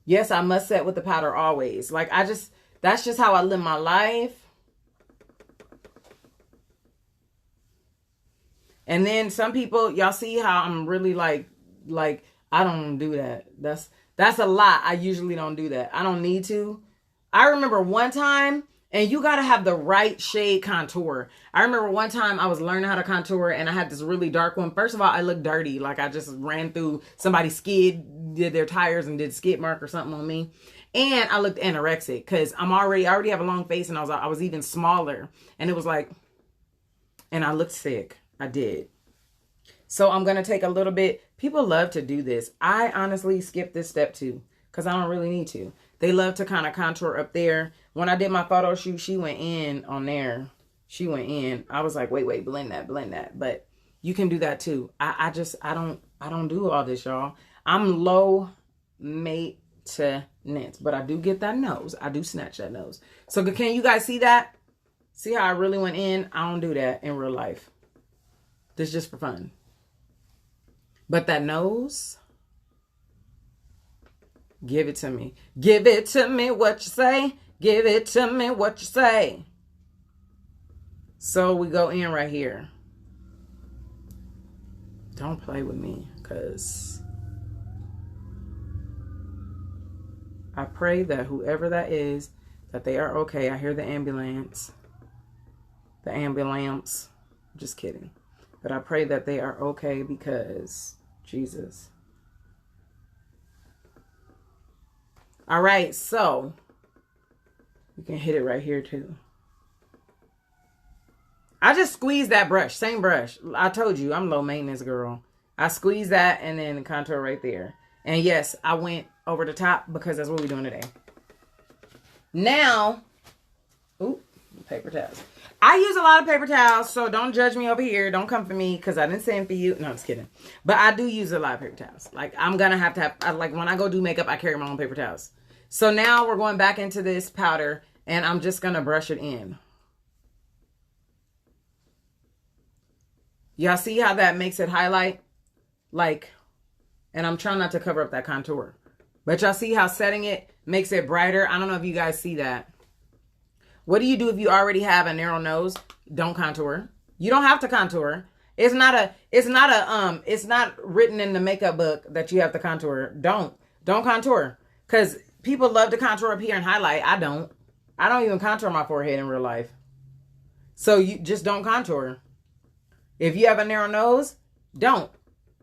Yes, I must set with the powder always. Like that's just how I live my life. And then some people, y'all see how I'm really like, I don't do that. That's That's a lot. I usually don't do that. I don't need to. I remember one time, and you got to have the right shade contour. I remember one time I was learning how to contour, and I had this really dark one. First of all, I looked dirty. Like I just ran through, somebody did their tires and did skid mark or something on me. And I looked anorexic because I already have a long face, and I was even smaller. And it was like, and I looked sick. I did. So I'm going to take a little bit. People love to do this. I honestly skip this step too because I don't really need to. They love to kind of contour up there. When I did my photo shoot, she went in on there. She went in. I was like, wait, blend that. But you can do that too. I don't do all this, y'all. I'm low maintenance, but I do get that nose. I do snatch that nose. So can you guys see that? See how I really went in? I don't do that in real life. This is just for fun. But that nose, give it to me. Give it to me what you say. Give it to me what you say. So we go in right here. Don't play with me, because I pray that whoever that is, that they are okay. I hear the ambulance. The ambulance. Just kidding. But I pray that they are okay, because Jesus. All right, so you can hit it right here too. I just squeeze that brush, same brush. I told you I'm low maintenance, girl. I squeeze that and then the contour right there. And yes, I went over the top because that's what we're doing today. Now, ooh, paper towels. I use a lot of paper towels, so don't judge me over here. Don't come for me because I didn't send for you. No, I'm just kidding. But I do use a lot of paper towels. Like, I'm going to have, like, when I go do makeup, I carry my own paper towels. So now we're going back into this powder, and I'm just going to brush it in. Y'all see how that makes it highlight? Like, and I'm trying not to cover up that contour. But y'all see how setting it makes it brighter? I don't know if you guys see that. What do you do if you already have a narrow nose? Don't contour. You don't have to contour. It's not written in the makeup book that you have to contour. Don't contour. Because people love to contour up here and highlight. I don't even contour my forehead in real life. So you just don't contour. If you have a narrow nose, don't.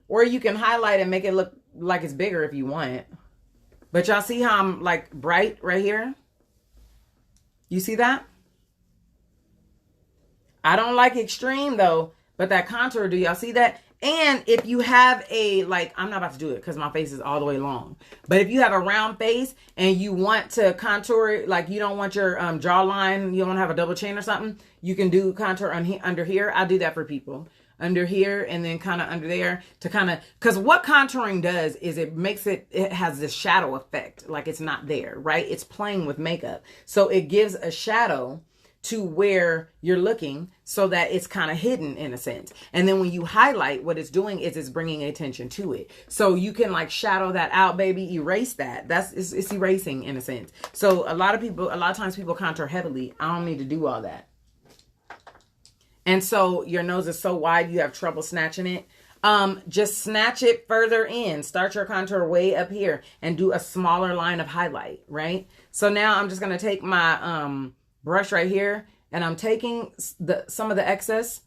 Or you can highlight and make it look like it's bigger if you want. But y'all see how I'm like bright right here? You see that? I don't like extreme though, but that contour, do y'all see that? And if you have a, like, I'm not about to do it because my face is all the way long. But if you have a round face and you want to contour it, like you don't want your jawline, you don't want to have a double chin or something, you can do contour under here. I do that for people. Under here and then kind of under there to kind of, because what contouring does is it has this shadow effect, like it's not there, right? It's playing with makeup. So it gives a shadow to where you're looking so that it's kind of hidden in a sense. And then when you highlight, what it's doing is it's bringing attention to it. So you can like shadow that out, baby, erase that. It's erasing in a sense. So a lot of times people contour heavily. I don't need to do all that. And so your nose is so wide, you have trouble snatching it. Just snatch it further in. Start your contour way up here and do a smaller line of highlight, right? So now I'm just going to take my brush right here and I'm taking some of the excess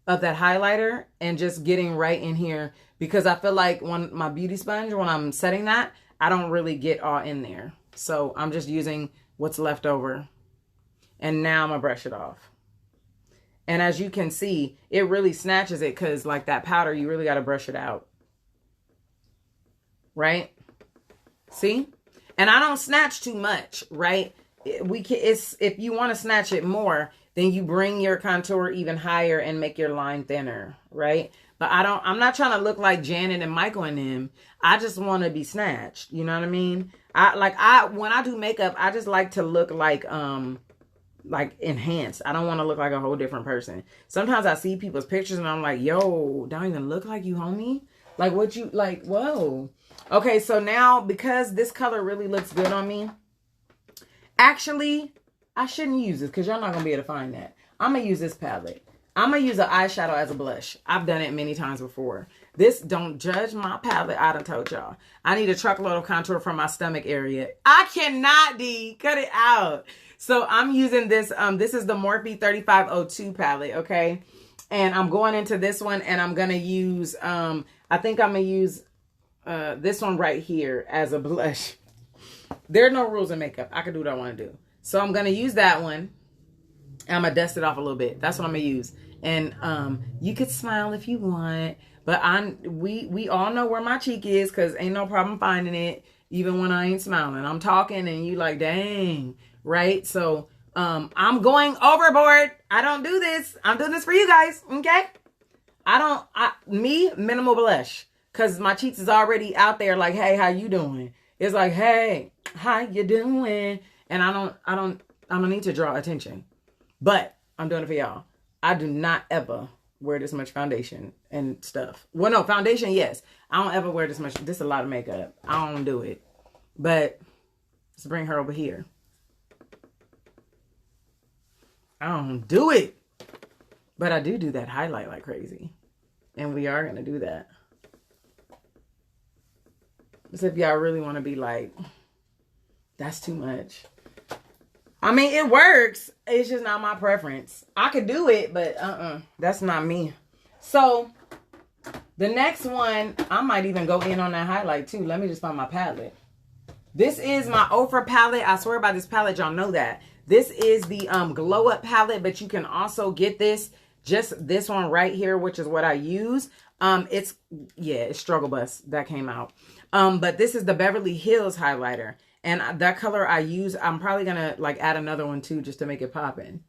of that highlighter and just getting right in here because I feel like when my beauty sponge, when I'm setting that, I don't really get all in there. So I'm just using what's left over. And now I'm going to brush it off. And as you can see, it really snatches it because like that powder, you really got to brush it out. Right? See? And I don't snatch too much, right? If you want to snatch it more, then you bring your contour even higher and make your line thinner, right? But I'm not trying to look like Janet and Michael and them. I just want to be snatched. You know what I mean? When I do makeup, I just like to look like enhanced. I don't want to look like a whole different person. Sometimes I see people's pictures and I'm like, yo, don't even look like you, homie. Like what you, like, whoa. Okay, so now because this color really looks good on me, actually, I shouldn't use this because y'all not going to be able to find that. I'm going to use this palette. I'm going to use an eyeshadow as a blush. I've done it many times before. This, don't judge my palette. I done told y'all. I need a truckload of contour from my stomach area. I cannot, D. Cut it out. So I'm using this. This is the Morphe 3502 palette, okay? And I'm going into this one, and I'm going to use, I think I'm going to use this one right here as a blush. There are no rules in makeup. I can do what I want to do. So I'm going to use that one. I'm going to dust it off a little bit. That's what I'm going to use. And you could smile if you want. But we all know where my cheek is, because ain't no problem finding it, even when I ain't smiling. I'm talking and you like, dang, right? So I'm going overboard. I don't do this. I'm doing this for you guys, okay? Minimal blush, because my cheeks is already out there like, hey, how you doing? It's like, hey, how you doing? And I don't need to draw attention. But I'm doing it for y'all. I do not ever wear this much foundation and stuff. Well, no, foundation, yes. I don't ever wear this much. This is a lot of makeup. I don't do it. But let's bring her over here. I don't do it. But I do that highlight like crazy. And we are going to do that. So if y'all really want to be like, that's too much. I mean, it works. It's just not my preference. I could do it, but that's not me. So the next one, I might even go in on that highlight too. Let me just find my palette. This is my Ofra palette. I swear by this palette, y'all know that. This is the Glow Up palette, but you can also get this, just this one right here, which is what I use. It's Struggle Bus that came out. But this is the Beverly Hills highlighter. And that color I use, I'm probably going to like add another one too, just to make it poppin'.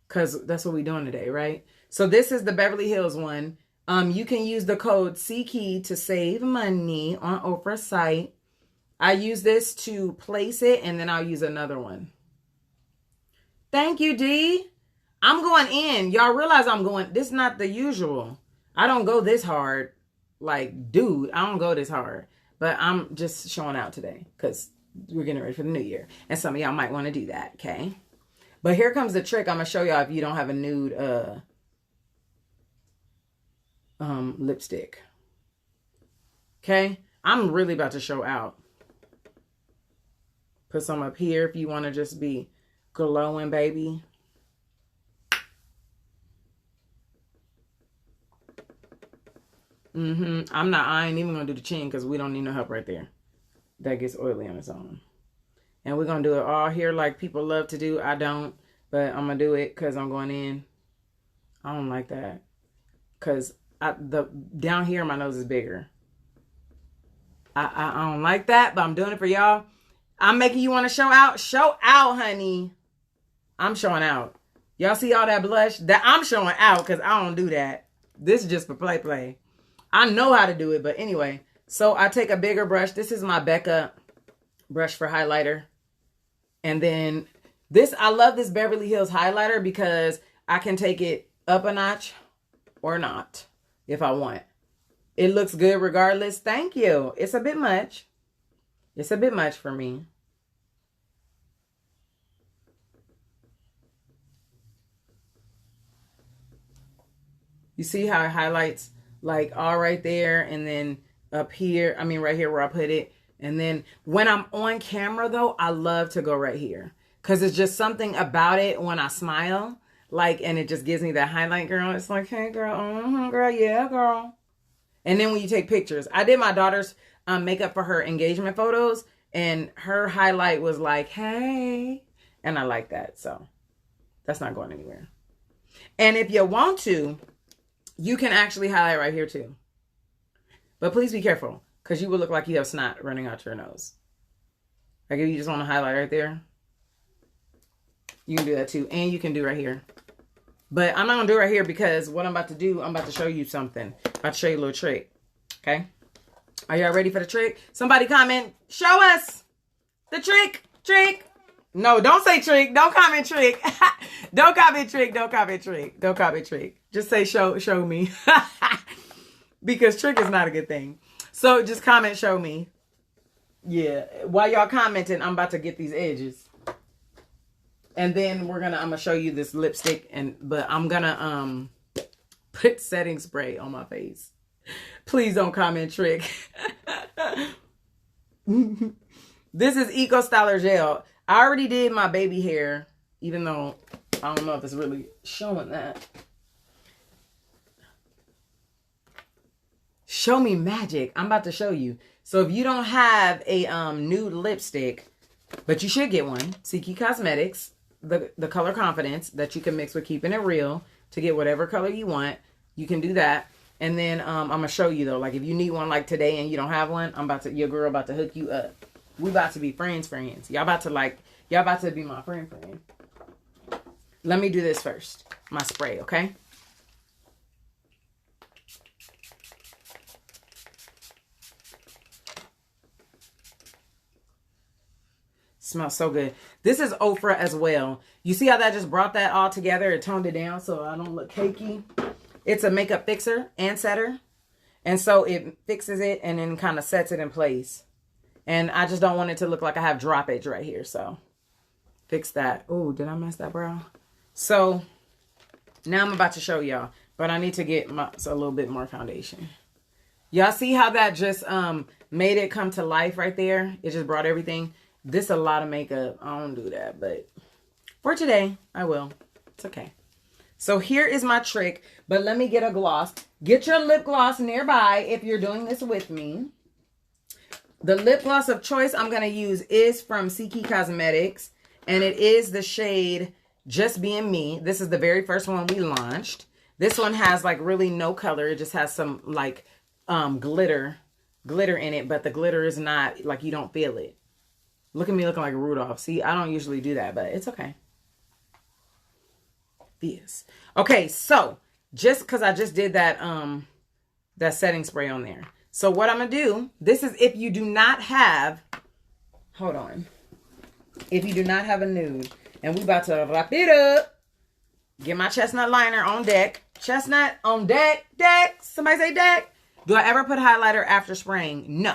Because that's what we're doing today, right? So this is the Beverly Hills one. You can use the code CKEY to save money on Ofra's site. I use this to place it, and then I'll use another one. Thank you, D. I'm going in. Y'all realize I'm going, this is not the usual. I don't go this hard. Like, dude, I don't go this hard. But I'm just showing out today because we're getting ready for the new year. And some of y'all might want to do that, okay? But here comes the trick. I'm going to show y'all if you don't have a nude lipstick. Okay? I'm really about to show out. Put some up here if you want to just be glowing, baby. I ain't even going to do the chin because we don't need no help right there. That gets oily on its own. And we're going to do it all here like people love to do. I don't. But I'm going to do it because I'm going in. I don't like that. Because down here my nose is bigger. I don't like that, but I'm doing it for y'all. I'm making you want to show out. Show out, honey. I'm showing out. Y'all see all that blush? That I'm showing out because I don't do that. This is just for play. I know how to do it, but anyway. So I take a bigger brush. This is my Becca brush for highlighter. And then this, I love this Beverly Hills highlighter because I can take it up a notch or not if I want. It looks good regardless. Thank you. It's a bit much. It's a bit much for me. You see how it highlights like all right there and then up here, I mean right here where I put it. And then when I'm on camera though, I love to go right here. Cause it's just something about it when I smile. Like, and it just gives me that highlight, girl. It's like, hey girl, girl, yeah, girl. And then when you take pictures, I did my daughter's makeup for her engagement photos. And her highlight was like, hey. And I like that. So that's not going anywhere. And if you want to, you can actually highlight right here too. But please be careful, because you will look like you have snot running out your nose. Like if you just want to highlight right there, you can do that too. And you can do right here. But I'm not going to do it right here because what I'm about to do, I'm about to show you something. I'm about to show you a little trick. Okay? Are y'all ready for the trick? Somebody comment, show us the trick. Trick. No, don't say trick. Don't comment trick. Don't comment trick. Don't comment trick. Don't comment trick. Just say show me. Because trick is not a good thing. So just comment show me. Yeah. While y'all commenting, I'm about to get these edges. And then I'm gonna show you this lipstick but I'm gonna put setting spray on my face. Please don't comment trick. This is Eco Styler Gel. I already did my baby hair, even though I don't know if it's really showing that. Show me magic. I'm about to show you. So if you don't have a nude lipstick, but you should get one, CK Cosmetics, the color Confidence that you can mix with Keeping It Real to get whatever color you want. You can do that. And then I'm gonna show you though, like if you need one like today and you don't have one, your girl about to hook you up. We about to be friends. Y'all about to be my friend. Let me do this first. My spray, okay? Smells so good. This is Ofra as well. You see how that just brought that all together? It toned it down so I don't look cakey. It's a makeup fixer and setter. And so it fixes it and then kind of sets it in place. And I just don't want it to look like I have droppage right here. So fix that. Oh, did I mess that brow? So now I'm about to show y'all. But I need to get a little bit more foundation. Y'all see how that just made it come to life right there? It just brought everything. This is a lot of makeup. I don't do that, but for today, I will. It's okay. So here is my trick, but let me get a gloss. Get your lip gloss nearby if you're doing this with me. The lip gloss of choice I'm going to use is from CK Cosmetics, and it is the shade Just Being Me. This is the very first one we launched. This one has like really no color. It just has some like glitter in it, but the glitter is not like you don't feel it. Look at me looking like Rudolph. See, I don't usually do that, but it's okay. Yes. Okay, so just because I just did that that setting spray on there. So what I'm going to do, this is if you do not have, hold on. If you do not have a nude, and we about to wrap it up. Get my chestnut liner on deck. Chestnut on deck. Somebody say deck. Do I ever put highlighter after spraying? No.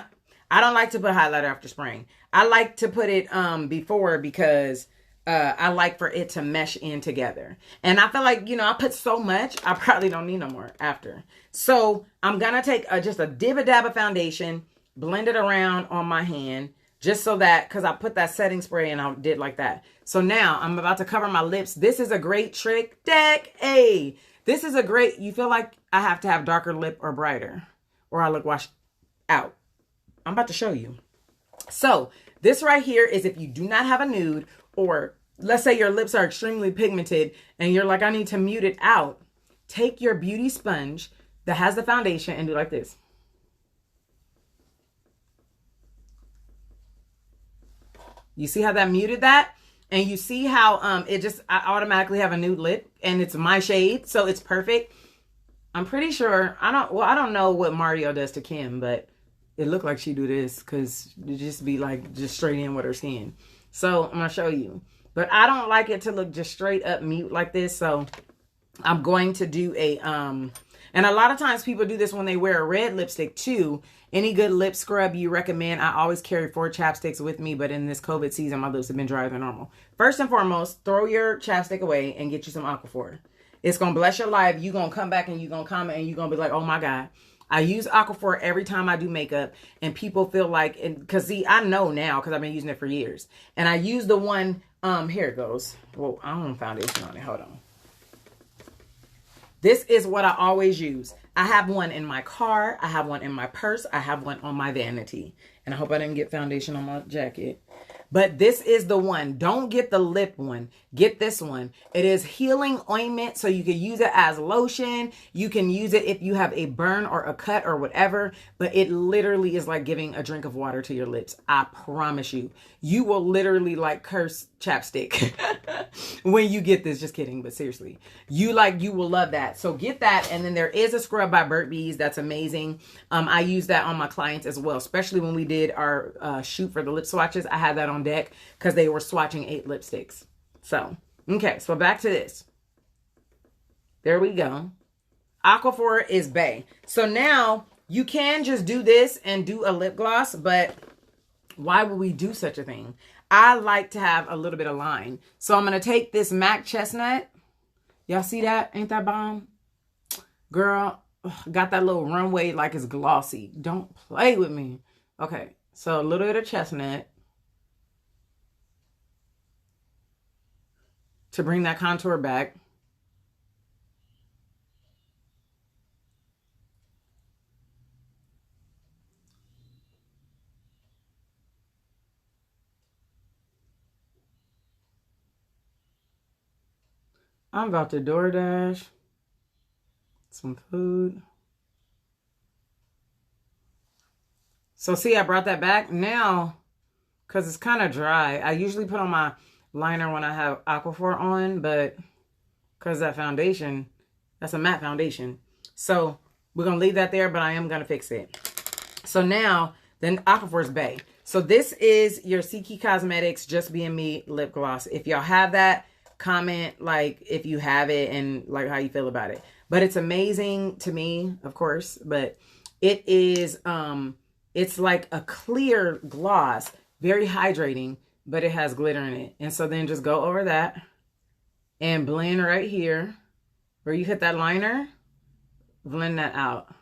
I don't like to put highlighter after spraying. I like to put it before because I like for it to mesh in together. And I feel like, you know, I put so much, I probably don't need no more after. So I'm going to take just a dib-a-dab of foundation, blend it around on my hand, just so that, because I put that setting spray and I did like that. So now I'm about to cover my lips. This is a great trick. Hey, this is a great, you feel like I have to have darker lip or brighter, or I look washed out. I'm about to show you. So this right here is if you do not have a nude, or let's say your lips are extremely pigmented and you're like, I need to mute it out. Take your beauty sponge that has the foundation and do like this. You see how that muted that? And you see how I automatically have a nude lip and it's my shade, so it's perfect. I'm pretty sure, I don't know what Mario does to Kim, but it looked like she do this because it just be like just straight in with her skin. So I'm going to show you. But I don't like it to look just straight up mute like this. So I'm going to do a, and a lot of times people do this when they wear a red lipstick too. Any good lip scrub you recommend? I always carry 4 chapsticks with me, but in this COVID season, my lips have been drier than normal. First and foremost, throw your chapstick away and get you some Aquaphor. It's going to bless your life. You're going to come back and you're going to comment and you're going to be like, oh my God. I use Aquaphor every time I do makeup, and people feel like, because see, I know now because I've been using it for years. And I use the one, here it goes. Well, I don't have foundation on it. Hold on. This is what I always use. I have one in my car. I have one in my purse. I have one on my vanity. And I hope I didn't get foundation on my jacket. But this is the one. Don't get the lip one. Get this one. It is healing ointment, so you can use it as lotion. You can use it if you have a burn or a cut or whatever. But it literally is like giving a drink of water to your lips. I promise you. You will literally like curse chapstick when you get this. Just kidding, but seriously. You will love that. So get that. And then there is a scrub by Burt's Bees. That's amazing. I use that on my clients as well, especially when we did our shoot for the lip swatches. I had that on deck because they were swatching 8 lipsticks. So, okay, so back to this. There we go. Aquaphor is bae. So now you can just do this and do a lip gloss, but why would we do such a thing? I like to have a little bit of line. So I'm going to take this MAC Chestnut. Y'all see that? Ain't that bomb? Girl, got that little runway like it's glossy. Don't play with me. Okay, so a little bit of chestnut to bring that contour back. I'm about to DoorDash some food. So see, I brought that back now because it's kind of dry. I usually put on my liner when I have Aquaphor on, but because that foundation, that's a matte foundation. So we're going to leave that there, but I am going to fix it. So now, then Aquaphor's Bay. So this is your CK Cosmetics Just Being Me lip gloss. If y'all have that, comment like if you have it and like how you feel about it. But it's amazing to me, of course, but it is it's like a clear gloss, very hydrating, but it has glitter in it. And so then just go over that and blend right here where you hit that liner, blend that out.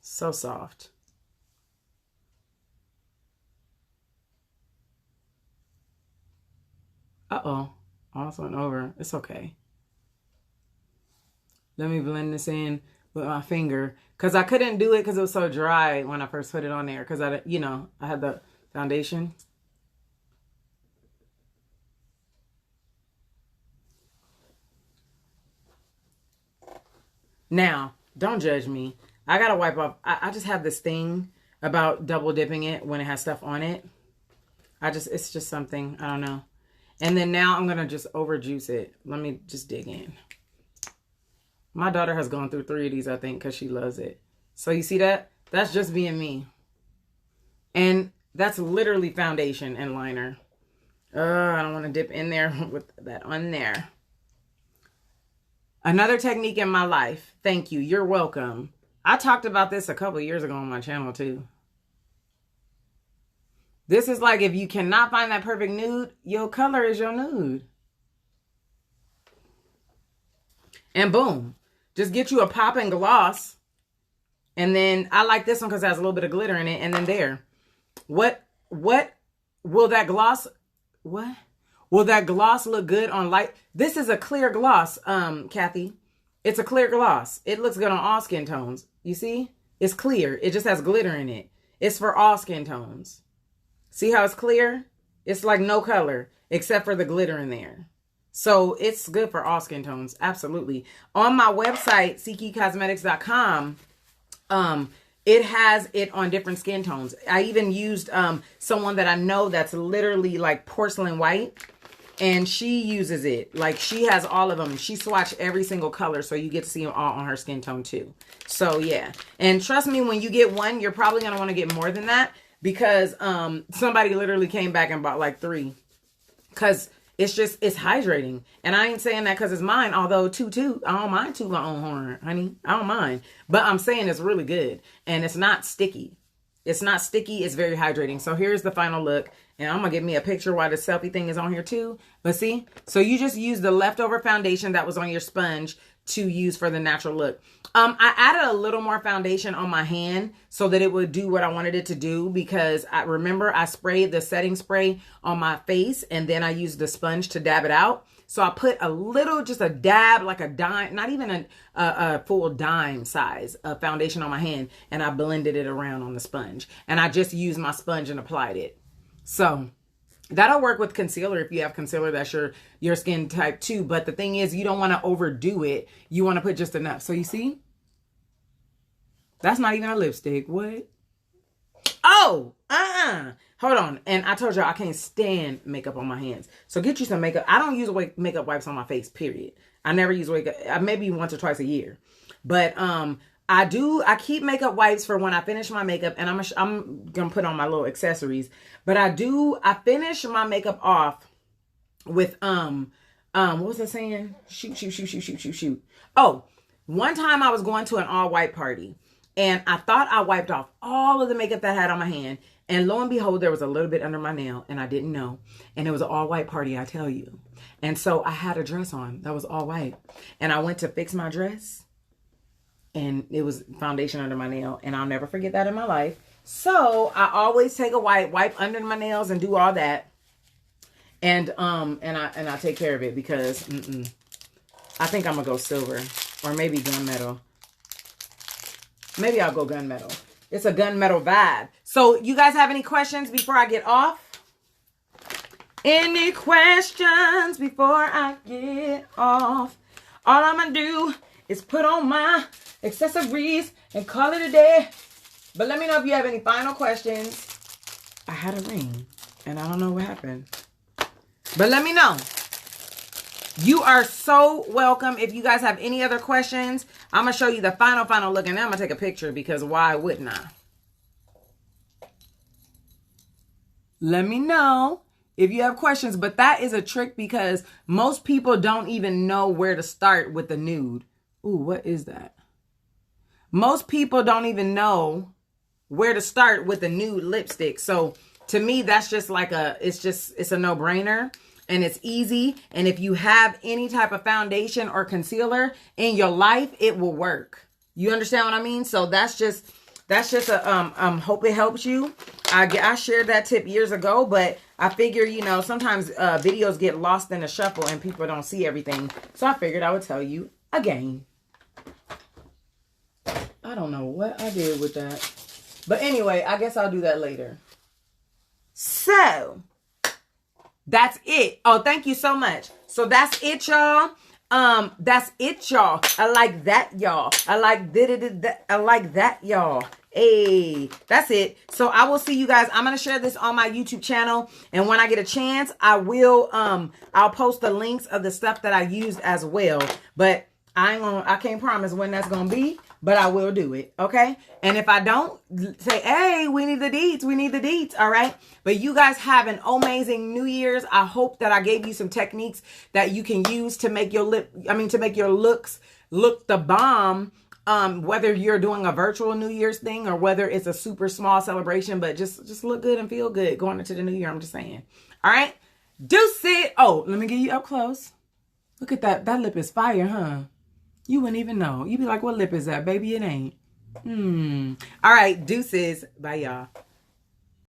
So soft. Uh-oh. Almost went over. It's okay. Let me blend this in with my finger. Because I couldn't do it because it was so dry when I first put it on there. Because I had the foundation. Now, don't judge me. I got to wipe off. I just have this thing about double dipping it when it has stuff on it. It's just something. I don't know. And then now I'm going to just overjuice it. Let me just dig in. My daughter has gone through 3 of these, I think, because she loves it. So you see that? That's Just Being Me. And that's literally foundation and liner. I don't want to dip in there with that on there. Another technique in my life. Thank you. You're welcome. I talked about this a couple of years ago on my channel too. This is like if you cannot find that perfect nude, your color is your nude. And boom. Just get you a popping gloss. And then I like this one because it has a little bit of glitter in it. And then there. What will that gloss... What? Will that gloss look good on light? This is a clear gloss, Kathy. It's a clear gloss. It looks good on all skin tones. You see? It's clear. It just has glitter in it. It's for all skin tones. See how it's clear? It's like no color except for the glitter in there. So it's good for all skin tones. Absolutely. On my website, ckcosmetics.com, it has it on different skin tones. I even used someone that I know that's literally like porcelain white. And she uses it. Like she has all of them. She swatched every single color. So you get to see them all on her skin tone too. So yeah. And trust me, when you get one, you're probably going to want to get more than that. Because somebody literally came back and bought like 3. Because it's hydrating. And I ain't saying that because it's mine. Although I don't mind toot my own horn, honey. I don't mind. But I'm saying it's really good. And it's not sticky. It's not sticky. It's very hydrating. So here's the final look. And I'm going to get me a picture while the selfie thing is on here too. But see, so you just use the leftover foundation that was on your sponge to use for the natural look. I added a little more foundation on my hand so that it would do what I wanted it to do. Because I remember I sprayed the setting spray on my face and then I used the sponge to dab it out. So I put a little, just a dab, like a dime, not even a full dime size of foundation on my hand. And I blended it around on the sponge. And I just used my sponge and applied it. So that'll work with concealer if you have concealer that's your skin type too. But the thing is, you don't want to overdo it. You want to put just enough. So you see? That's not even a lipstick. What? Oh, hold on. And I told y'all I can't stand makeup on my hands. So get you some makeup. I don't use makeup wipes on my face, period. I never use makeup. Maybe once or twice a year. But I keep makeup wipes for when I finish my makeup, and I'm going to put on my little accessories. But I finish my makeup off with, what was I saying? Shoot. Oh, one time I was going to an all white party and I thought I wiped off all of the makeup that I had on my hand. And lo and behold, there was a little bit under my nail and I didn't know. And it was an all white party, I tell you. And so I had a dress on that was all white. And I went to fix my dress and it was foundation under my nail. And I'll never forget that in my life. So I always take a wipe under my nails and do all that. And I take care of it because I think I'm gonna go silver or maybe gunmetal. Maybe I'll go gunmetal. It's a gunmetal vibe. So you guys have any questions before I get off? Any questions before I get off? All I'm gonna do is put on my accessories and call it a day. But let me know if you have any final questions. I had a ring and I don't know what happened. But let me know. You are so welcome. If you guys have any other questions, I'm going to show you the final look. And then I'm going to take a picture because why wouldn't I? Let me know if you have questions. But that is a trick because most people don't even know where to start with the nude. Ooh, what is that? Most people don't even know where to start with the nude lipstick. So to me, that's just like it's a no-brainer. And it's easy. And if you have any type of foundation or concealer in your life, it will work. You understand what I mean? So that's just a hope it helps you. I shared that tip years ago, but I figure, you know, sometimes videos get lost in the shuffle and people don't see everything. So I figured I would tell you again. I don't know what I did with that. But anyway, I guess I'll do that later. So that's it. Oh, thank you so much. So that's it, y'all. That's it, y'all. I like that, y'all. I like that. I like that, y'all. Hey, that's it. So I will see you guys. I'm going to share this on my YouTube channel. And when I get a chance, I will, I'll post the links of the stuff that I used as well. But I can't promise when that's going to be, but I will do it. Okay. And if I don't, say, hey, we need the deets. We need the deets. All right. But you guys have an amazing New Year's. I hope that I gave you some techniques that you can use to make your to make your looks look the bomb. Whether you're doing a virtual New Year's thing or whether it's a super small celebration, but just look good and feel good going into the new year. I'm just saying. All right. Deuce it. Oh, let me get you up close. Look at that. That lip is fire, huh? You wouldn't even know. You'd be like, what lip is that? Baby, it ain't. All right. Deuces. Bye, y'all.